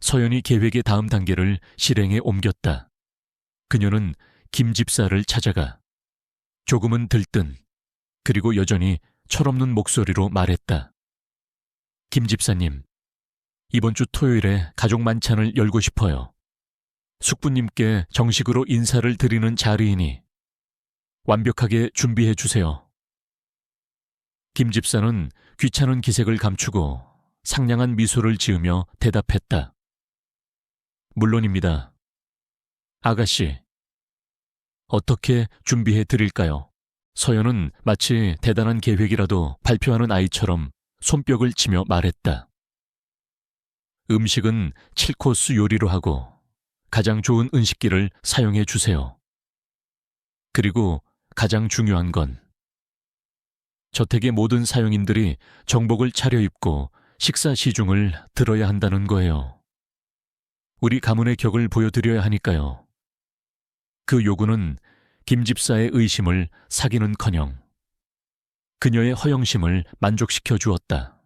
서연이 계획의 다음 단계를 실행에 옮겼다. 그녀는 김 집사를 찾아가 조금은 들뜬 그리고 여전히 철없는 목소리로 말했다. 김 집사님, 이번 주 토요일에 가족 만찬을 열고 싶어요. 숙부님께 정식으로 인사를 드리는 자리이니 완벽하게 준비해 주세요. 김 집사는 귀찮은 기색을 감추고 상냥한 미소를 지으며 대답했다. 물론입니다. 아가씨, 어떻게 준비해 드릴까요? 서연은 마치 대단한 계획이라도 발표하는 아이처럼 손뼉을 치며 말했다. 음식은 7코스 요리로 하고 가장 좋은 은식기를 사용해 주세요. 그리고 가장 중요한 건 저택의 모든 사용인들이 정복을 차려입고 식사 시중을 들어야 한다는 거예요. 우리 가문의 격을 보여드려야 하니까요. 그 요구는 김 집사의 의심을 사기는커녕 그녀의 허영심을 만족시켜 주었다.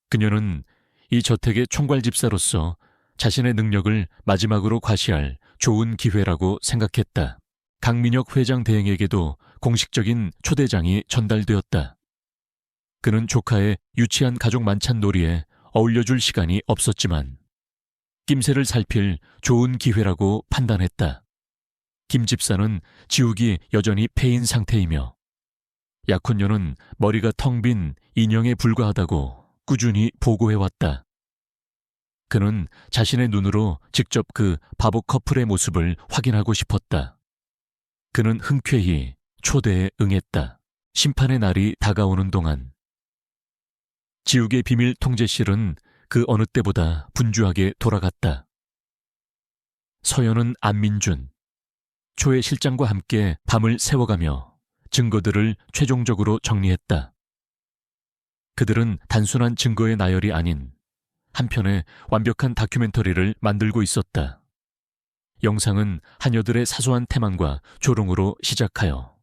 그녀는 이 저택의 총괄 집사로서 자신의 능력을 마지막으로 과시할 좋은 기회라고 생각했다. 강민혁 회장 대행에게도 공식적인 초대장이 전달되었다. 그는 조카의 유치한 가족 만찬 놀이에 어울려줄 시간이 없었지만 낌새를 살필 좋은 기회라고 판단했다. 김 집사는 지욱이 여전히 폐인 상태이며 약혼녀는 머리가 텅 빈 인형에 불과하다고 꾸준히 보고해왔다. 그는 자신의 눈으로 직접 그 바보 커플의 모습을 확인하고 싶었다. 그는 흔쾌히 초대에 응했다. 심판의 날이 다가오는 동안 지욱의 비밀 통제실은 그 어느 때보다 분주하게 돌아갔다. 서연은 안민준, 초의 실장과 함께 밤을 새워가며 증거들을 최종적으로 정리했다. 그들은 단순한 증거의 나열이 아닌 한편의 완벽한 다큐멘터리를 만들고 있었다. 영상은 하녀들의 사소한 태만과 조롱으로 시작하여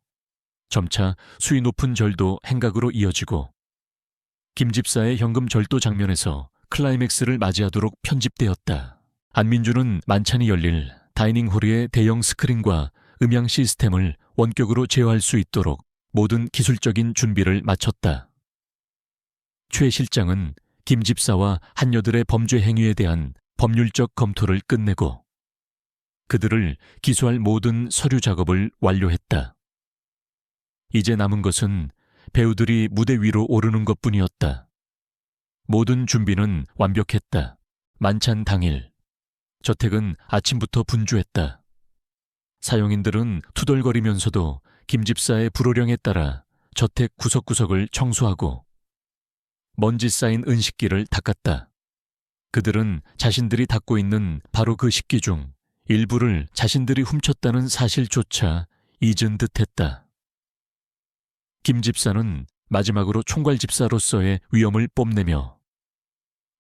점차 수위 높은 절도 행각으로 이어지고 김 집사의 현금 절도 장면에서 클라이맥스를 맞이하도록 편집되었다. 안민주는 만찬이 열릴 다이닝홀의 대형 스크린과 음향 시스템을 원격으로 제어할 수 있도록 모든 기술적인 준비를 마쳤다. 최 실장은 김 집사와 한여들의 범죄 행위에 대한 법률적 검토를 끝내고 그들을 기소할 모든 서류 작업을 완료했다. 이제 남은 것은 배우들이 무대 위로 오르는 것뿐이었다. 모든 준비는 완벽했다. 만찬 당일, 저택은 아침부터 분주했다. 사용인들은 투덜거리면서도 김 집사의 불호령에 따라 저택 구석구석을 청소하고 먼지 쌓인 은식기를 닦았다. 그들은 자신들이 닦고 있는 바로 그 식기 중 일부를 자신들이 훔쳤다는 사실조차 잊은 듯했다. 김 집사는 마지막으로 총괄 집사로서의 위엄을 뽐내며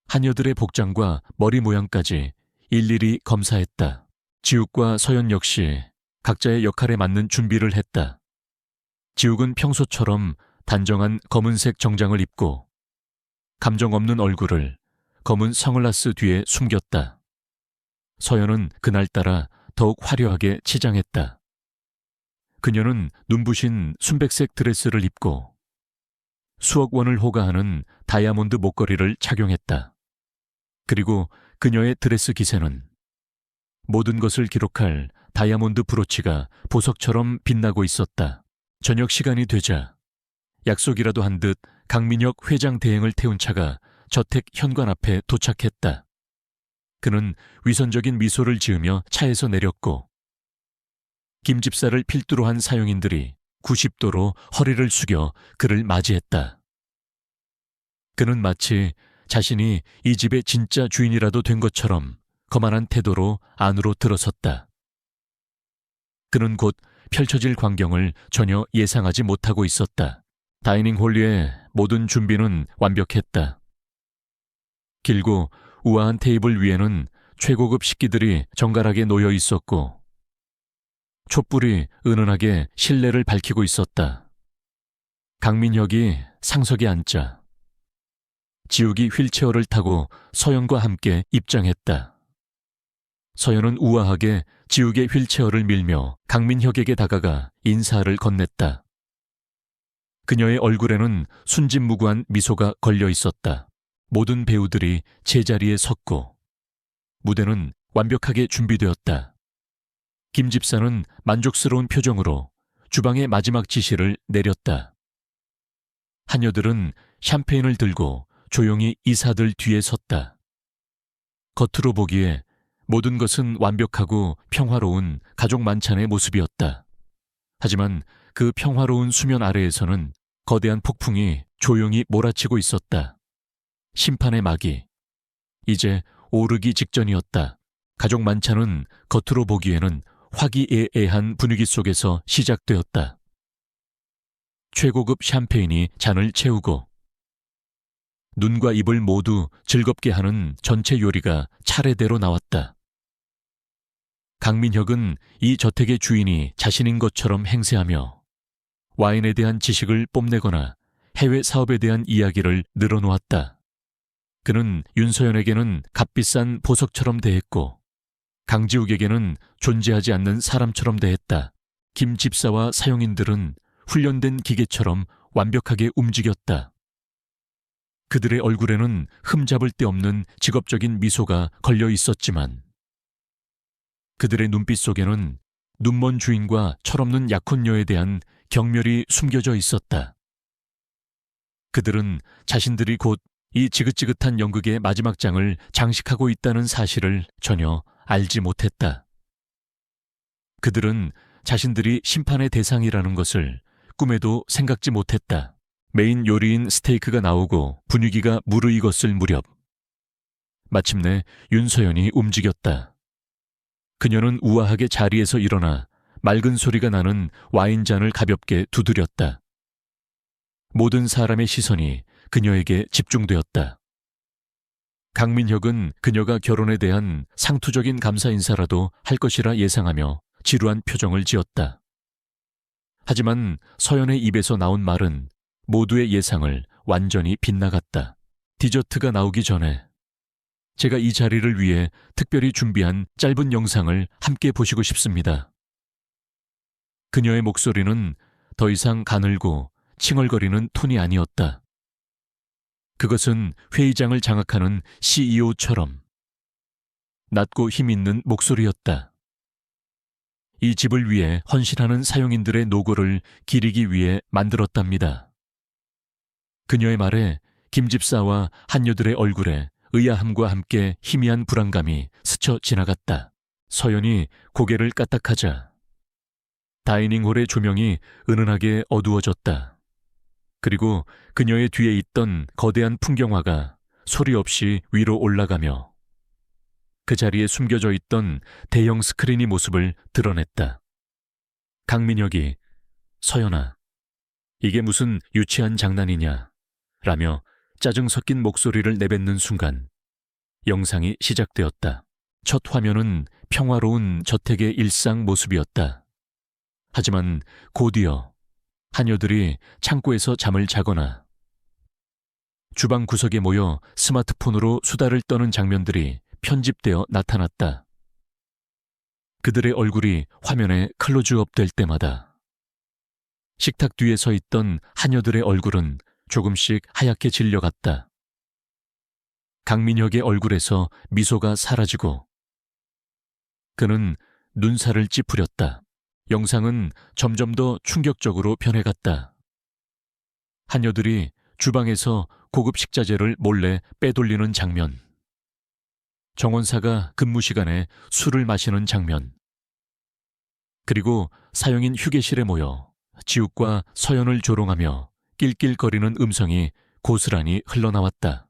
하녀들의 복장과 머리 모양까지 일일이 검사했다. 지욱과 서연 역시 각자의 역할에 맞는 준비를 했다. 지욱은 평소처럼 단정한 검은색 정장을 입고 감정 없는 얼굴을 검은 선글라스 뒤에 숨겼다. 서연은 그날따라 더욱 화려하게 치장했다. 그녀는 눈부신 순백색 드레스를 입고 수억 원을 호가하는 다이아몬드 목걸이를 착용했다. 그리고 그녀의 드레스 기세는 모든 것을 기록할 다이아몬드 브로치가 보석처럼 빛나고 있었다. 저녁 시간이 되자 약속이라도 한 듯 강민혁 회장 대행을 태운 차가 저택 현관 앞에 도착했다. 그는 위선적인 미소를 지으며 차에서 내렸고 김 집사를 필두로 한 사용인들이 90도로 허리를 숙여 그를 맞이했다. 그는 마치 자신이 이 집의 진짜 주인이라도 된 것처럼 거만한 태도로 안으로 들어섰다. 그는 곧 펼쳐질 광경을 전혀 예상하지 못하고 있었다. 다이닝홀 위의 모든 준비는 완벽했다. 길고 우아한 테이블 위에는 최고급 식기들이 정갈하게 놓여 있었고 촛불이 은은하게 실내를 밝히고 있었다. 강민혁이 상석에 앉자 지욱이 휠체어를 타고 서연과 함께 입장했다. 서연은 우아하게 지욱의 휠체어를 밀며 강민혁에게 다가가 인사를 건넸다. 그녀의 얼굴에는 순진무구한 미소가 걸려 있었다. 모든 배우들이 제자리에 섰고 무대는 완벽하게 준비되었다. 김 집사는 만족스러운 표정으로 주방의 마지막 지시를 내렸다. 하녀들은 샴페인을 들고 조용히 이사들 뒤에 섰다. 겉으로 보기에 모든 것은 완벽하고 평화로운 가족 만찬의 모습이었다. 하지만 그 평화로운 수면 아래에서는 거대한 폭풍이 조용히 몰아치고 있었다. 심판의 막이 이제 오르기 직전이었다. 가족 만찬은 겉으로 보기에는 화기애애한 분위기 속에서 시작되었다. 최고급 샴페인이 잔을 채우고 눈과 입을 모두 즐겁게 하는 전체 요리가 차례대로 나왔다. 강민혁은 이 저택의 주인이 자신인 것처럼 행세하며 와인에 대한 지식을 뽐내거나 해외 사업에 대한 이야기를 늘어놓았다. 그는 윤서연에게는 값비싼 보석처럼 대했고 강지욱에게는 존재하지 않는 사람처럼 대했다. 김 집사와 사용인들은 훈련된 기계처럼 완벽하게 움직였다. 그들의 얼굴에는 흠잡을 데 없는 직업적인 미소가 걸려 있었지만 그들의 눈빛 속에는 눈먼 주인과 철없는 약혼녀에 대한 경멸이 숨겨져 있었다. 그들은 자신들이 곧 이 지긋지긋한 연극의 마지막 장을 장식하고 있다는 사실을 전혀 알지 못했다. 그들은 자신들이 심판의 대상이라는 것을 꿈에도 생각지 못했다. 메인 요리인 스테이크가 나오고 분위기가 무르익었을 무렵 마침내 윤서연이 움직였다. 그녀는 우아하게 자리에서 일어나 맑은 소리가 나는 와인잔을 가볍게 두드렸다. 모든 사람의 시선이 그녀에게 집중되었다. 강민혁은 그녀가 결혼에 대한 상투적인 감사 인사라도 할 것이라 예상하며 지루한 표정을 지었다. 하지만 서연의 입에서 나온 말은 모두의 예상을 완전히 빗나갔다. 디저트가 나오기 전에 제가 이 자리를 위해 특별히 준비한 짧은 영상을 함께 보시고 싶습니다. 그녀의 목소리는 더 이상 가늘고 칭얼거리는 톤이 아니었다. 그것은 회의장을 장악하는 CEO처럼 낮고 힘있는 목소리였다. 이 집을 위해 헌신하는 사용인들의 노고를 기리기 위해 만들었답니다. 그녀의 말에 김 집사와 한녀들의 얼굴에 의아함과 함께 희미한 불안감이 스쳐 지나갔다. 서연이 고개를 까딱하자 다이닝홀의 조명이 은은하게 어두워졌다. 그리고 그녀의 뒤에 있던 거대한 풍경화가 소리 없이 위로 올라가며 그 자리에 숨겨져 있던 대형 스크린이 모습을 드러냈다. 강민혁이 서연아, 이게 무슨 유치한 장난이냐 라며 짜증 섞인 목소리를 내뱉는 순간 영상이 시작되었다. 첫 화면은 평화로운 저택의 일상 모습이었다. 하지만 곧이어 하녀들이 창고에서 잠을 자거나 주방 구석에 모여 스마트폰으로 수다를 떠는 장면들이 편집되어 나타났다. 그들의 얼굴이 화면에 클로즈업 될 때마다 식탁 뒤에 서 있던 하녀들의 얼굴은 조금씩 하얗게 질려갔다. 강민혁의 얼굴에서 미소가 사라지고 그는 눈살을 찌푸렸다. 영상은 점점 더 충격적으로 변해갔다. 하녀들이 주방에서 고급 식자재를 몰래 빼돌리는 장면, 정원사가 근무 시간에 술을 마시는 장면, 그리고 사용인 휴게실에 모여 지욱과 서연을 조롱하며 낄낄거리는 음성이 고스란히 흘러나왔다.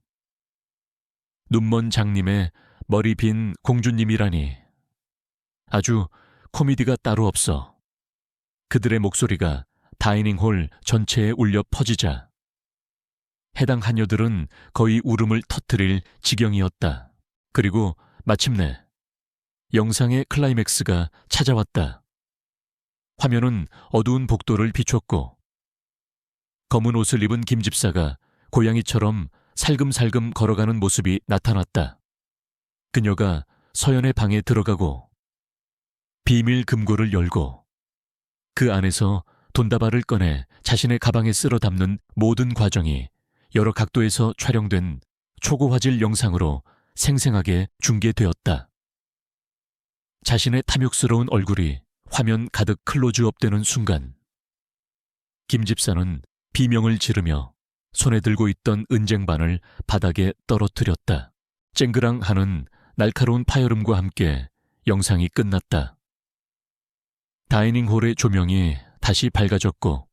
눈먼 장님의 머리 빈 공주님이라니 아주 코미디가 따로 없어. 그들의 목소리가 다이닝홀 전체에 울려 퍼지자 해당 하녀들은 거의 울음을 터뜨릴 지경이었다. 그리고 마침내 영상의 클라이맥스가 찾아왔다. 화면은 어두운 복도를 비췄고 검은 옷을 입은 김 집사가 고양이처럼 살금살금 걸어가는 모습이 나타났다. 그녀가 서연의 방에 들어가고 비밀 금고를 열고 그 안에서 돈다발을 꺼내 자신의 가방에 쓸어 담는 모든 과정이 여러 각도에서 촬영된 초고화질 영상으로 생생하게 중계되었다. 자신의 탐욕스러운 얼굴이 화면 가득 클로즈업되는 순간 김 집사는 비명을 지르며 손에 들고 있던 은쟁반을 바닥에 떨어뜨렸다. 쨍그랑하는 날카로운 파열음과 함께 영상이 끝났다. 다이닝홀의 조명이 다시 밝아졌고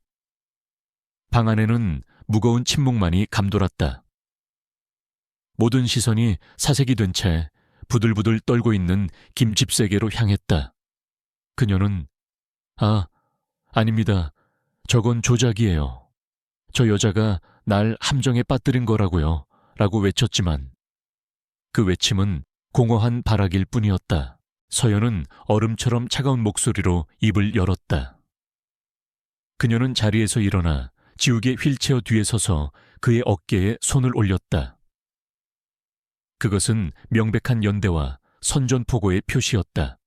방 안에는 무거운 침묵만이 감돌았다. 모든 시선이 사색이 된 채 부들부들 떨고 있는 김 집세계로 향했다. 그녀는 아닙니다. 저건 조작이에요. 저 여자가 날 함정에 빠뜨린 거라고요. 라고 외쳤지만 그 외침은 공허한 발악일 뿐이었다. 서연은 얼음처럼 차가운 목소리로 입을 열었다. 그녀는 자리에서 일어나 지욱의 휠체어 뒤에 서서 그의 어깨에 손을 올렸다. 그것은 명백한 연대와 선전포고의 표시였다.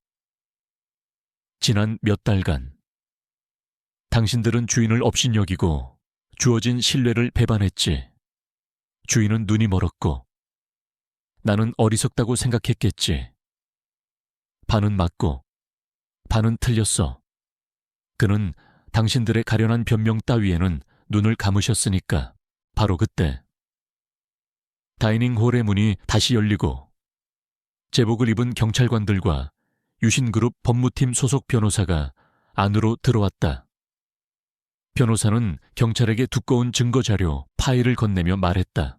지난 몇 달간 당신들은 주인을 업신여기고 주어진 신뢰를 배반했지. 주인은 눈이 멀었고 나는 어리석다고 생각했겠지. 반은 맞고 반은 틀렸어. 그는 당신들의 가련한 변명 따위에는 눈을 감으셨으니까. 바로 그때 다이닝홀의 문이 다시 열리고 제복을 입은 경찰관들과 유신그룹 법무팀 소속 변호사가 안으로 들어왔다. 변호사는 경찰에게 두꺼운 증거자료 파일을 건네며 말했다.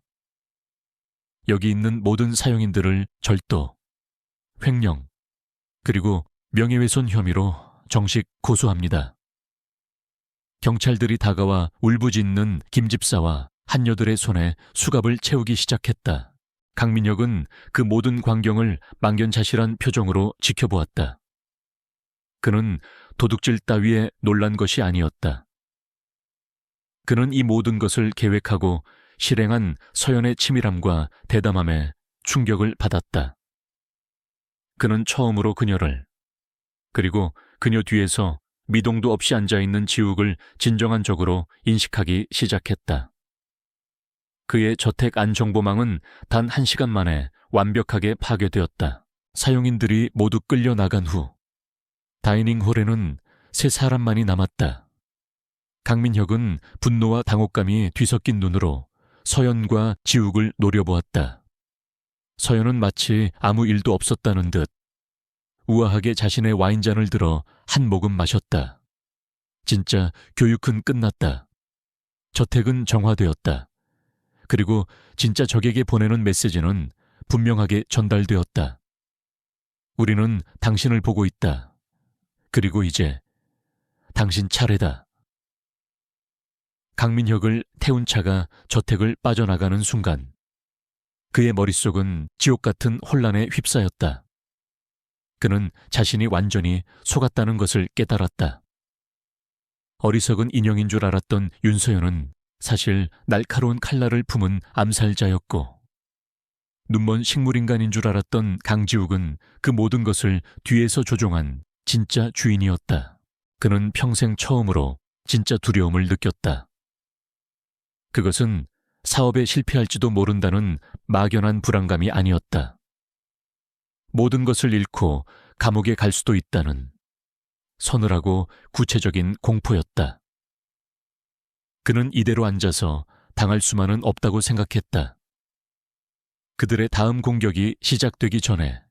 여기 있는 모든 사용인들을 절도, 횡령, 그리고 명예훼손 혐의로 정식 고소합니다. 경찰들이 다가와 울부짖는 김 집사와 한여들의 손에 수갑을 채우기 시작했다. 강민혁은 그 모든 광경을 망견자실한 표정으로 지켜보았다. 그는 도둑질 따위에 놀란 것이 아니었다. 그는 이 모든 것을 계획하고 실행한 서연의 치밀함과 대담함에 충격을 받았다. 그는 처음으로 그녀를, 그리고 그녀 뒤에서 미동도 없이 앉아있는 지욱을 진정한 적으로 인식하기 시작했다. 그의 저택 안정보망은 단 1시간 만에 완벽하게 파괴되었다. 사용인들이 모두 끌려 나간 후 다이닝홀에는 3사람만이 남았다. 강민혁은 분노와 당혹감이 뒤섞인 눈으로 서연과 지욱을 노려보았다. 서연은 마치 아무 일도 없었다는 듯 우아하게 자신의 와인잔을 들어 한 모금 마셨다. 진짜 교육은 끝났다. 저택은 정화되었다. 그리고 진짜 적에게 보내는 메시지는 분명하게 전달되었다. 우리는 당신을 보고 있다. 그리고 이제 당신 차례다. 강민혁을 태운 차가 저택을 빠져나가는 순간 그의 머릿속은 지옥 같은 혼란에 휩싸였다. 그는 자신이 완전히 속았다는 것을 깨달았다. 어리석은 인형인 줄 알았던 윤서연은 사실 날카로운 칼날을 품은 암살자였고, 눈먼 식물인간인 줄 알았던 강지욱은 그 모든 것을 뒤에서 조종한 진짜 주인이었다. 그는 평생 처음으로 진짜 두려움을 느꼈다. 그것은 사업에 실패할지도 모른다는 막연한 불안감이 아니었다. 모든 것을 잃고 감옥에 갈 수도 있다는 서늘하고 구체적인 공포였다. 그는 이대로 앉아서 당할 수만은 없다고 생각했다. 그들의 다음 공격이 시작되기 전에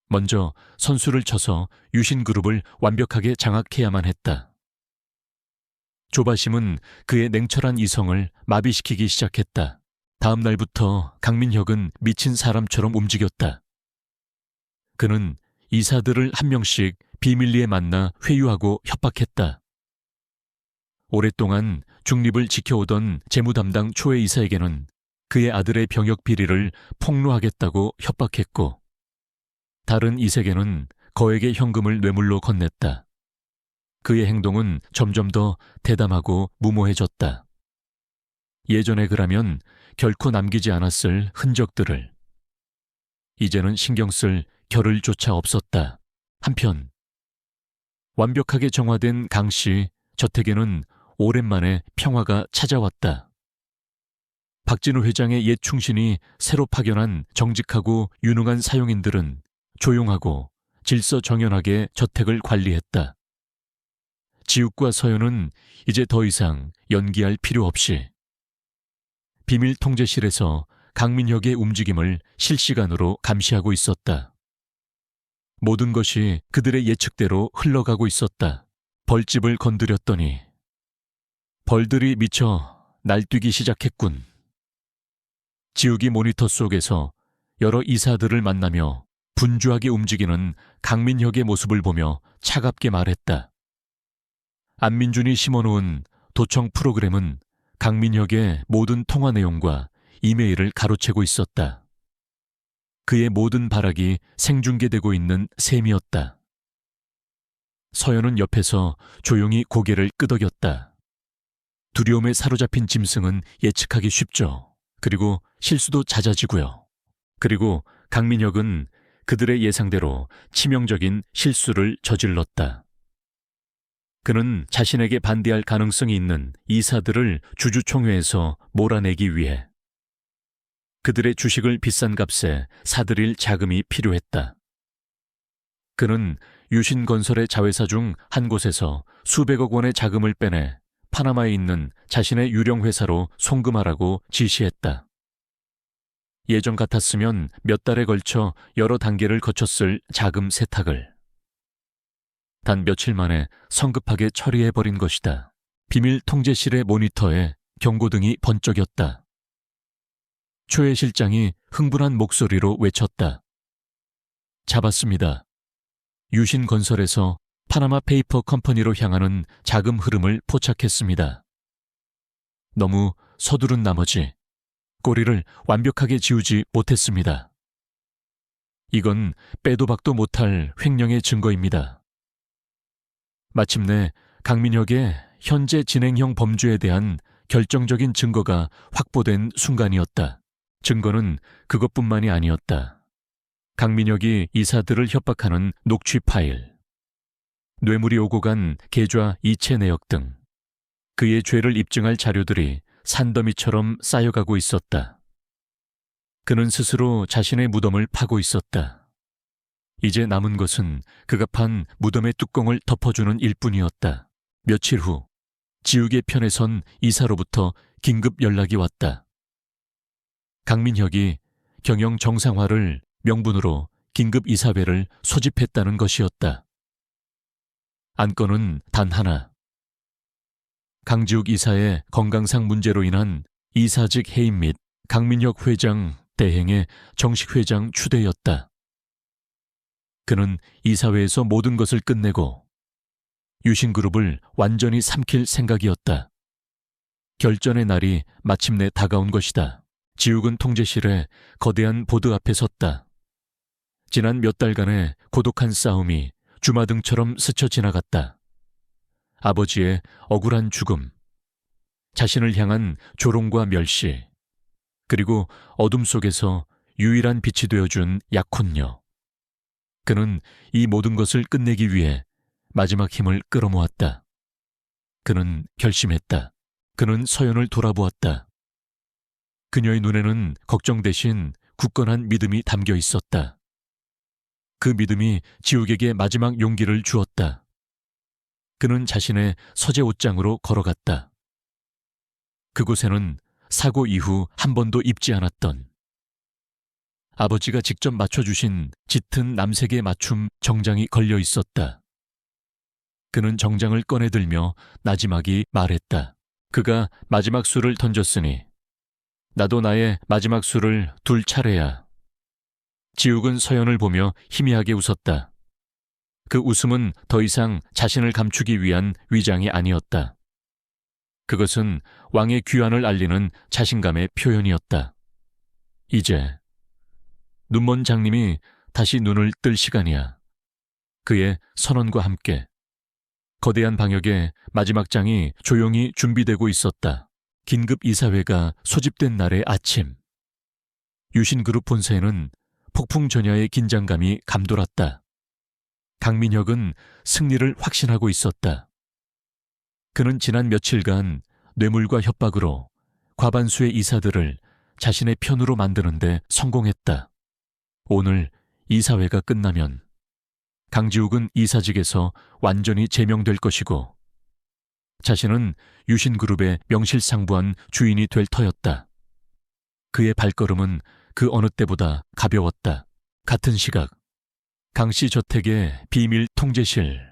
먼저 선수를 쳐서 유신그룹을 완벽하게 장악해야만 했다. 조바심은 그의 냉철한 이성을 마비시키기 시작했다. 다음 날부터 강민혁은 미친 사람처럼 움직였다. 그는 이사들을 한 명씩 비밀리에 만나 회유하고 협박했다. 오랫동안 중립을 지켜오던 재무담당 초회 이사에게는 그의 아들의 병역 비리를 폭로하겠다고 협박했고, 다른 이사에게는 거액의 현금을 뇌물로 건넸다. 그의 행동은 점점 더 대담하고 무모해졌다. 예전에 그라면 결코 남기지 않았을 흔적들을 이제는 신경 쓸 겨를조차 없었다. 한편 완벽하게 정화된 강씨 저택에는 오랜만에 평화가 찾아왔다. 박진우 회장의 옛 충신이 새로 파견한 정직하고 유능한 사용인들은 조용하고 질서정연하게 저택을 관리했다. 지욱과 서연은 이제 더 이상 연기할 필요 없이 비밀 통제실에서 강민혁의 움직임을 실시간으로 감시하고 있었다. 모든 것이 그들의 예측대로 흘러가고 있었다. 벌집을 건드렸더니 벌들이 미쳐 날뛰기 시작했군. 지욱이 모니터 속에서 여러 이사들을 만나며 분주하게 움직이는 강민혁의 모습을 보며 차갑게 말했다. 안민준이 심어놓은 도청 프로그램은 강민혁의 모든 통화 내용과 이메일을 가로채고 있었다. 그의 모든 발악이 생중계되고 있는 셈이었다. 서연은 옆에서 조용히 고개를 끄덕였다. 두려움에 사로잡힌 짐승은 예측하기 쉽죠. 그리고 실수도 잦아지고요. 그리고 강민혁은 그들의 예상대로 치명적인 실수를 저질렀다. 그는 자신에게 반대할 가능성이 있는 이사들을 주주총회에서 몰아내기 위해 그들의 주식을 비싼 값에 사들일 자금이 필요했다. 그는 유신건설의 자회사 중 한 곳에서 수백억 원의 자금을 빼내 파나마에 있는 자신의 유령 회사로 송금하라고 지시했다. 예전 같았으면 몇 달에 걸쳐 여러 단계를 거쳤을 자금 세탁을 단 며칠 만에 성급하게 처리해버린 것이다. 비밀 통제실의 모니터에 경고등이 번쩍였다. 초회 실장이 흥분한 목소리로 외쳤다. 잡았습니다. 유신건설에서 파나마 페이퍼 컴퍼니로 향하는 자금 흐름을 포착했습니다. 너무 서두른 나머지 꼬리를 완벽하게 지우지 못했습니다. 이건 빼도 박도 못할 횡령의 증거입니다. 마침내 강민혁의 현재 진행형 범죄에 대한 결정적인 증거가 확보된 순간이었다. 증거는 그것뿐만이 아니었다. 강민혁이 이사들을 협박하는 녹취 파일, 뇌물이 오고 간 계좌 이체 내역 등 그의 죄를 입증할 자료들이 산더미처럼 쌓여가고 있었다. 그는 스스로 자신의 무덤을 파고 있었다. 이제 남은 것은 그가 판 무덤의 뚜껑을 덮어주는 일뿐이었다. 며칠 후 지우개 편에 선 이사로부터 긴급 연락이 왔다. 강민혁이 경영 정상화를 명분으로 긴급 이사회를 소집했다는 것이었다. 안건은 단 하나. 강지욱 이사의 건강상 문제로 인한 이사직 해임 및 강민혁 회장 대행의 정식 회장 추대였다. 그는 이사회에서 모든 것을 끝내고 유신그룹을 완전히 삼킬 생각이었다. 결전의 날이 마침내 다가온 것이다. 지욱은 통제실에 거대한 보드 앞에 섰다. 지난 몇 달간의 고독한 싸움이 주마등처럼 스쳐 지나갔다. 아버지의 억울한 죽음, 자신을 향한 조롱과 멸시, 그리고 어둠 속에서 유일한 빛이 되어준 약혼녀. 그는 이 모든 것을 끝내기 위해 마지막 힘을 끌어모았다. 그는 결심했다. 그는 서연을 돌아보았다. 그녀의 눈에는 걱정 대신 굳건한 믿음이 담겨 있었다. 그 믿음이 지욱에게 마지막 용기를 주었다. 그는 자신의 서재 옷장으로 걸어갔다. 그곳에는 사고 이후 한 번도 입지 않았던 아버지가 직접 맞춰주신 짙은 남색의 맞춤 정장이 걸려 있었다. 그는 정장을 꺼내들며 나지막이 말했다. 그가 마지막 수를 던졌으니 나도 나의 마지막 수를 둘 차례야. 지욱은 서연을 보며 희미하게 웃었다. 그 웃음은 더 이상 자신을 감추기 위한 위장이 아니었다. 그것은 왕의 귀환을 알리는 자신감의 표현이었다. 이제 눈먼 장님이 다시 눈을 뜰 시간이야. 그의 선언과 함께 거대한 방역의 마지막 장이 조용히 준비되고 있었다. 긴급 이사회가 소집된 날의 아침. 유신그룹 본사에는 폭풍전야의 긴장감이 감돌았다. 강민혁은 승리를 확신하고 있었다. 그는 지난 며칠간 뇌물과 협박으로 과반수의 이사들을 자신의 편으로 만드는데 성공했다. 오늘 이사회가 끝나면 강지욱은 이사직에서 완전히 제명될 것이고 자신은 유신그룹의 명실상부한 주인이 될 터였다. 그의 발걸음은 그 어느 때보다 가벼웠다. 같은 시각 강씨 저택의 비밀 통제실.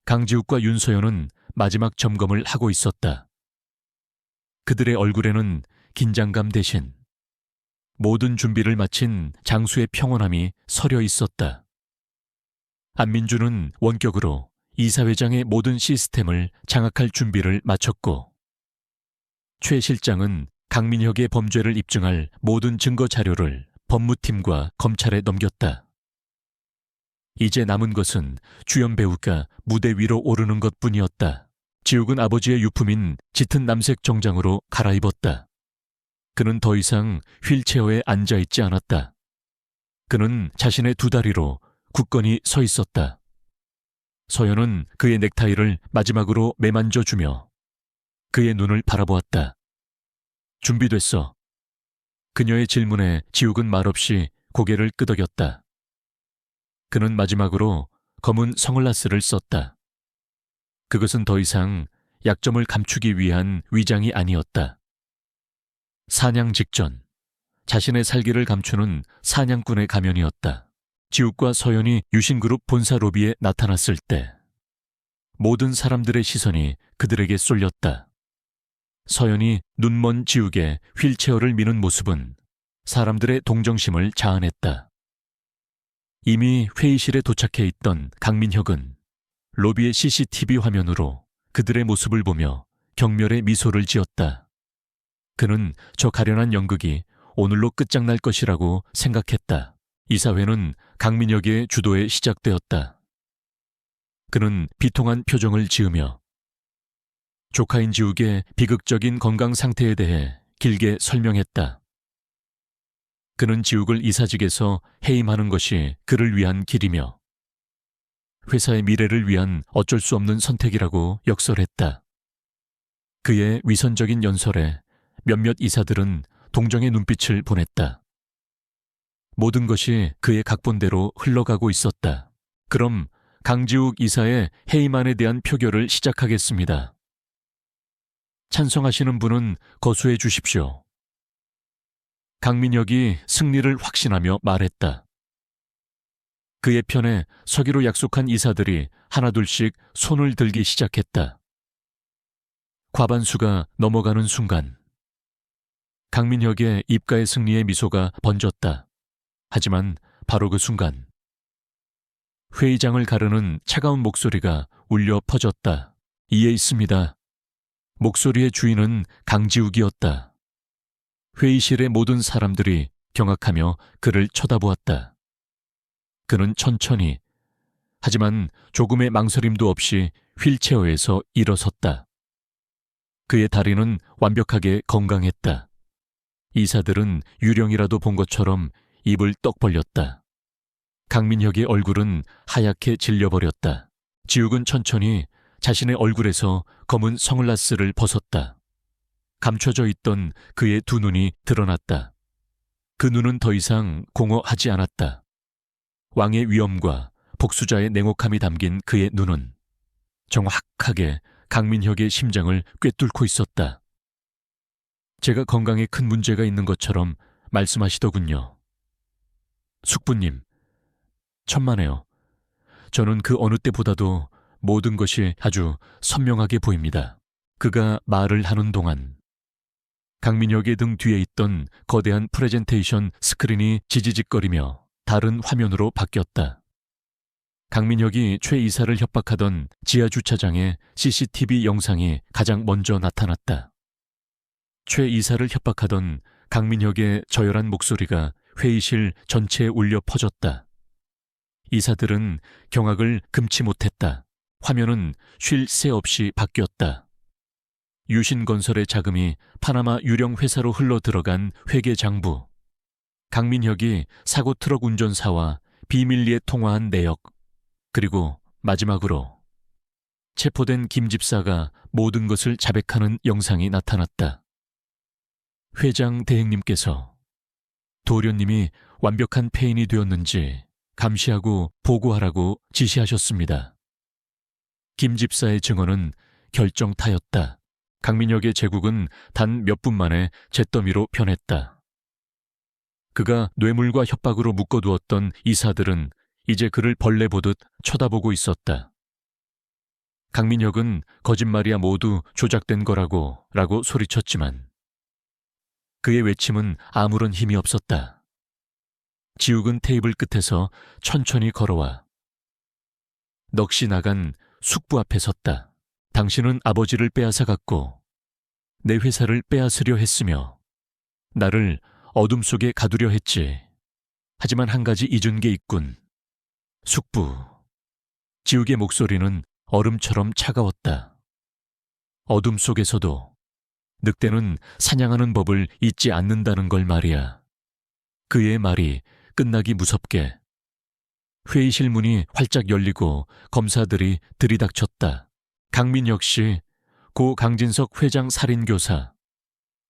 강지욱과 윤소연은 마지막 점검을 하고 있었다. 그들의 얼굴에는 긴장감 대신 모든 준비를 마친 장수의 평온함이 서려 있었다. 안민주는 원격으로 이사회장의 모든 시스템을 장악할 준비를 마쳤고 최 실장은 강민혁의 범죄를 입증할 모든 증거 자료를 법무팀과 검찰에 넘겼다. 이제 남은 것은 주연 배우가 무대 위로 오르는 것뿐이었다. 지욱은 아버지의 유품인 짙은 남색 정장으로 갈아입었다. 그는 더 이상 휠체어에 앉아있지 않았다. 그는 자신의 두 다리로 굳건히 서 있었다. 서연은 그의 넥타이를 마지막으로 매만져주며 그의 눈을 바라보았다. 준비됐어. 그녀의 질문에 지욱은 말없이 고개를 끄덕였다. 그는 마지막으로 검은 선글라스를 썼다. 그것은 더 이상 약점을 감추기 위한 위장이 아니었다. 사냥 직전, 자신의 살기를 감추는 사냥꾼의 가면이었다. 지욱과 서연이 유신그룹 본사 로비에 나타났을 때 모든 사람들의 시선이 그들에게 쏠렸다. 서연이 눈먼 지욱의 휠체어를 미는 모습은 사람들의 동정심을 자아냈다. 이미 회의실에 도착해 있던 강민혁은 로비의 CCTV 화면으로 그들의 모습을 보며 경멸의 미소를 지었다. 그는 저 가련한 연극이 오늘로 끝장날 것이라고 생각했다. 이사회는 강민혁의 주도에 시작되었다. 그는 비통한 표정을 지으며 조카인 지욱의 비극적인 건강 상태에 대해 길게 설명했다. 그는 지욱을 이사직에서 해임하는 것이 그를 위한 길이며 회사의 미래를 위한 어쩔 수 없는 선택이라고 역설했다. 그의 위선적인 연설에 몇몇 이사들은 동정의 눈빛을 보냈다. 모든 것이 그의 각본대로 흘러가고 있었다. 그럼 강지욱 이사의 해임안에 대한 표결을 시작하겠습니다. 찬성하시는 분은 거수해 주십시오. 강민혁이 승리를 확신하며 말했다. 그의 편에 서기로 약속한 이사들이 하나둘씩 손을 들기 시작했다. 과반수가 넘어가는 순간 강민혁의 입가의 승리의 미소가 번졌다. 하지만 바로 그 순간 회의장을 가르는 차가운 목소리가 울려 퍼졌다. 이에 있습니다. 목소리의 주인은 강지욱이었다. 회의실의 모든 사람들이 경악하며 그를 쳐다보았다. 그는 천천히, 하지만 조금의 망설임도 없이 휠체어에서 일어섰다. 그의 다리는 완벽하게 건강했다. 이사들은 유령이라도 본 것처럼 입을 떡 벌렸다. 강민혁의 얼굴은 하얗게 질려버렸다. 지욱은 천천히 자신의 얼굴에서 검은 선글라스를 벗었다. 감춰져 있던 그의 두 눈이 드러났다. 그 눈은 더 이상 공허하지 않았다. 왕의 위엄과 복수자의 냉혹함이 담긴 그의 눈은 정확하게 강민혁의 심장을 꿰뚫고 있었다. 제가 건강에 큰 문제가 있는 것처럼 말씀하시더군요. 숙부님, 천만에요. 저는 그 어느 때보다도 모든 것이 아주 선명하게 보입니다. 그가 말을 하는 동안 강민혁의 등 뒤에 있던 거대한 프레젠테이션 스크린이 지지직거리며 다른 화면으로 바뀌었다. 강민혁이 최 이사를 협박하던 지하 주차장의 CCTV 영상이 가장 먼저 나타났다. 최 이사를 협박하던 강민혁의 저열한 목소리가 회의실 전체에 울려 퍼졌다. 이사들은 경악을 금치 못했다. 화면은 쉴 새 없이 바뀌었다. 유신건설의 자금이 파나마 유령 회사로 흘러 들어간 회계장부, 강민혁이 사고 트럭 운전사와 비밀리에 통화한 내역, 그리고 마지막으로 체포된 김 집사가 모든 것을 자백하는 영상이 나타났다. 회장 대행님께서 도련님이 완벽한 폐인이 되었는지 감시하고 보고하라고 지시하셨습니다. 김 집사의 증언은 결정타였다. 강민혁의 제국은 단 몇 분 만에 잿더미로 변했다. 그가 뇌물과 협박으로 묶어두었던 이사들은 이제 그를 벌레 보듯 쳐다보고 있었다. 강민혁은 거짓말이야 모두 조작된 거라고 소리쳤지만 그의 외침은 아무런 힘이 없었다. 지욱은 테이블 끝에서 천천히 걸어와 넋이 나간 숙부 앞에 섰다. 당신은 아버지를 빼앗아갔고 내 회사를 빼앗으려 했으며 나를 어둠 속에 가두려 했지. 하지만 한 가지 잊은 게 있군. 숙부. 지욱의 목소리는 얼음처럼 차가웠다. 어둠 속에서도 늑대는 사냥하는 법을 잊지 않는다는 걸 말이야. 그의 말이 끝나기 무섭게 회의실 문이 활짝 열리고 검사들이 들이닥쳤다. 강민혁 씨, 고 강진석 회장 살인교사,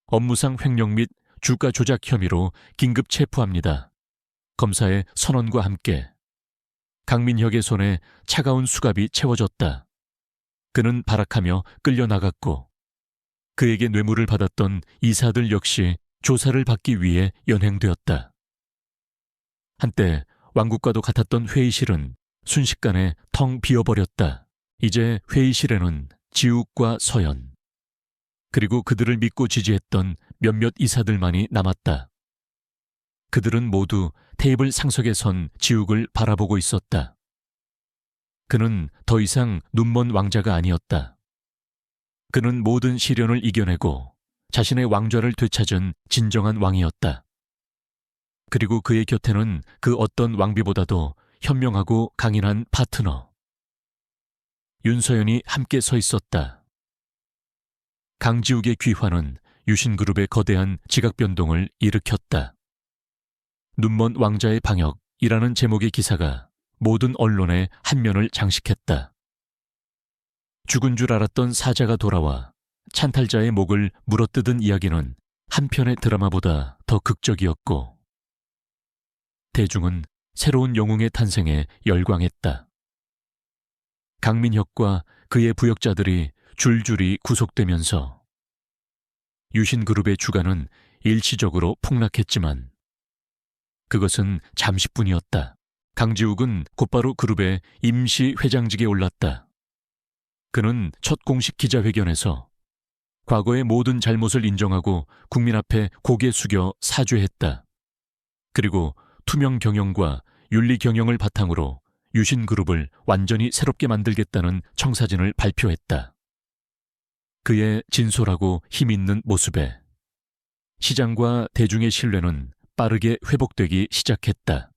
업무상 횡령 및 주가 조작 혐의로 긴급 체포합니다. 검사의 선언과 함께 강민혁의 손에 차가운 수갑이 채워졌다. 그는 발악하며 끌려나갔고 그에게 뇌물을 받았던 이사들 역시 조사를 받기 위해 연행되었다. 한때 왕국과도 같았던 회의실은 순식간에 텅 비어버렸다. 이제 회의실에는 지욱과 서연, 그리고 그들을 믿고 지지했던 몇몇 이사들만이 남았다. 그들은 모두 테이블 상석에 선 지욱을 바라보고 있었다. 그는 더 이상 눈먼 왕자가 아니었다. 그는 모든 시련을 이겨내고 자신의 왕좌를 되찾은 진정한 왕이었다. 그리고 그의 곁에는 그 어떤 왕비보다도 현명하고 강인한 파트너, 윤서연이 함께 서 있었다. 강지욱의 귀환은 유신그룹의 거대한 지각 변동을 일으켰다. 눈먼 왕자의 방역이라는 제목의 기사가 모든 언론의 한 면을 장식했다. 죽은 줄 알았던 사자가 돌아와 찬탈자의 목을 물어뜯은 이야기는 한 편의 드라마보다 더 극적이었고 대중은 새로운 영웅의 탄생에 열광했다. 강민혁과 그의 부역자들이 줄줄이 구속되면서 유신그룹의 주가는 일시적으로 폭락했지만 그것은 잠시뿐이었다. 강지욱은 곧바로 그룹의 임시 회장직에 올랐다. 그는 첫 공식 기자회견에서 과거의 모든 잘못을 인정하고 국민 앞에 고개 숙여 사죄했다. 그리고 투명 경영과 윤리 경영을 바탕으로 유신그룹을 완전히 새롭게 만들겠다는 청사진을 발표했다. 그의 진솔하고 힘있는 모습에 시장과 대중의 신뢰는 빠르게 회복되기 시작했다.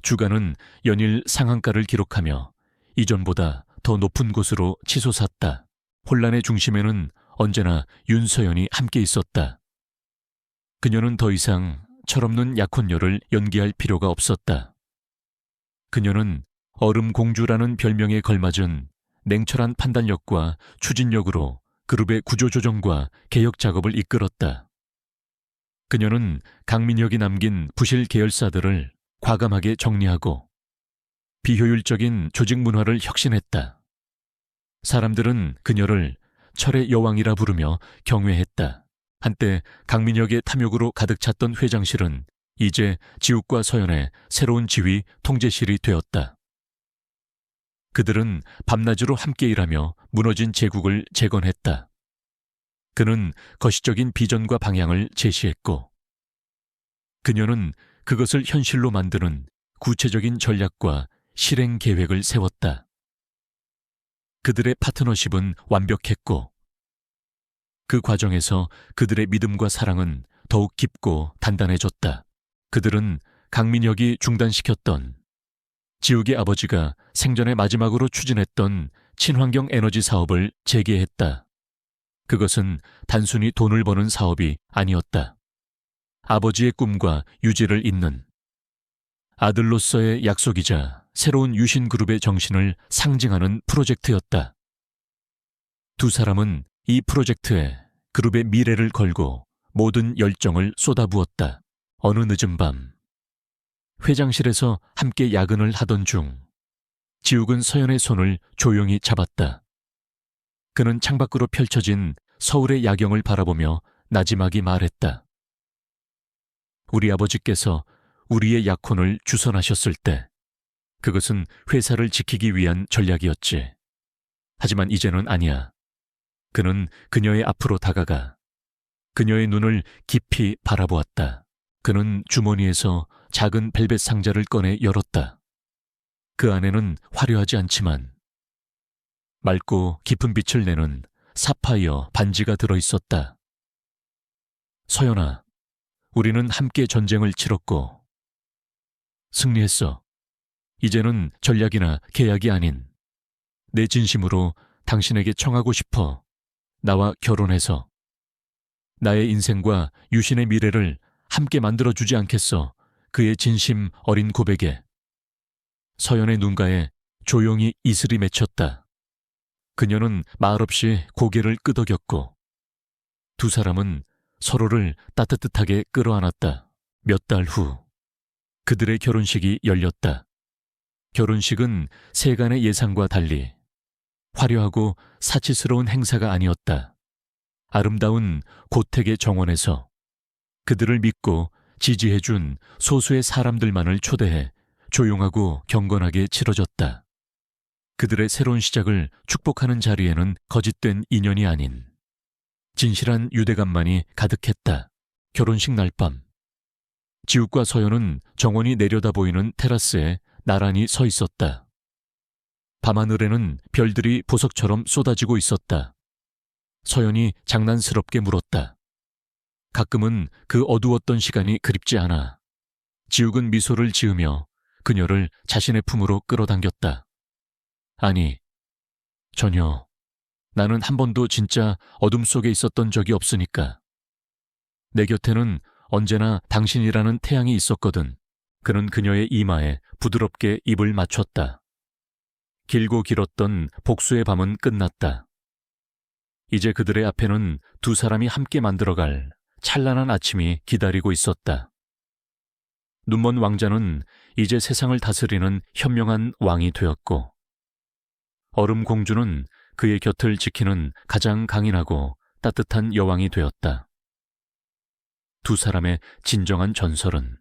주가는 연일 상한가를 기록하며 이전보다 더 높은 곳으로 치솟았다. 혼란의 중심에는 언제나 윤서연이 함께 있었다. 그녀는 더 이상 철없는 약혼녀를 연기할 필요가 없었다. 그녀는 얼음공주라는 별명에 걸맞은 냉철한 판단력과 추진력으로 그룹의 구조조정과 개혁 작업을 이끌었다. 그녀는 강민혁이 남긴 부실 계열사들을 과감하게 정리하고 비효율적인 조직 문화를 혁신했다. 사람들은 그녀를 철의 여왕이라 부르며 경외했다. 한때 강민혁의 탐욕으로 가득 찼던 회장실은 이제 지욱과 서연의 새로운 지휘 통제실이 되었다. 그들은 밤낮으로 함께 일하며 무너진 제국을 재건했다. 그는 거시적인 비전과 방향을 제시했고 그녀는 그것을 현실로 만드는 구체적인 전략과 실행 계획을 세웠다. 그들의 파트너십은 완벽했고 그 과정에서 그들의 믿음과 사랑은 더욱 깊고 단단해졌다. 그들은 강민혁이 중단시켰던 지욱의 아버지가 생전에 마지막으로 추진했던 친환경 에너지 사업을 재개했다. 그것은 단순히 돈을 버는 사업이 아니었다. 아버지의 꿈과 유지를 잇는 아들로서의 약속이자 새로운 유신그룹의 정신을 상징하는 프로젝트였다. 두 사람은 이 프로젝트에 그룹의 미래를 걸고 모든 열정을 쏟아부었다. 어느 늦은 밤, 회장실에서 함께 야근을 하던 중 지욱은 서연의 손을 조용히 잡았다. 그는 창밖으로 펼쳐진 서울의 야경을 바라보며 나지막이 말했다. 우리 아버지께서 우리의 약혼을 주선하셨을 때 그것은 회사를 지키기 위한 전략이었지. 하지만 이제는 아니야. 그는 그녀의 앞으로 다가가 그녀의 눈을 깊이 바라보았다. 그는 주머니에서 작은 벨벳 상자를 꺼내 열었다. 그 안에는 화려하지 않지만 맑고 깊은 빛을 내는 사파이어 반지가 들어있었다. 서연아, 우리는 함께 전쟁을 치렀고 승리했어. 이제는 전략이나 계약이 아닌 내 진심으로 당신에게 청하고 싶어. 나와 결혼해서 나의 인생과 유신의 미래를 함께 만들어주지 않겠어. 그의 진심 어린 고백에 서연의 눈가에 조용히 이슬이 맺혔다. 그녀는 말없이 고개를 끄덕였고 두 사람은 서로를 따뜻하게 끌어안았다. 몇 달 후 그들의 결혼식이 열렸다. 결혼식은 세간의 예상과 달리 화려하고 사치스러운 행사가 아니었다. 아름다운 고택의 정원에서 그들을 믿고 지지해준 소수의 사람들만을 초대해 조용하고 경건하게 치러졌다. 그들의 새로운 시작을 축복하는 자리에는 거짓된 인연이 아닌 진실한 유대감만이 가득했다. 결혼식 날 밤, 지욱과 서연은 정원이 내려다 보이는 테라스에 나란히 서 있었다. 밤하늘에는 별들이 보석처럼 쏟아지고 있었다. 서연이 장난스럽게 물었다. 가끔은 그 어두웠던 시간이 그립지 않아. 지욱은 미소를 지으며 그녀를 자신의 품으로 끌어당겼다. 아니, 전혀. 나는 한 번도 진짜 어둠 속에 있었던 적이 없으니까. 내 곁에는 언제나 당신이라는 태양이 있었거든. 그는 그녀의 이마에 부드럽게 입을 맞췄다. 길고 길었던 복수의 밤은 끝났다. 이제 그들의 앞에는 두 사람이 함께 만들어갈 찬란한 아침이 기다리고 있었다. 눈먼 왕자는 이제 세상을 다스리는 현명한 왕이 되었고, 얼음 공주는 그의 곁을 지키는 가장 강인하고 따뜻한 여왕이 되었다. 두 사람의 진정한 전설은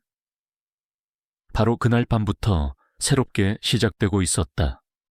바로 그날 밤부터 새롭게 시작되고 있었다.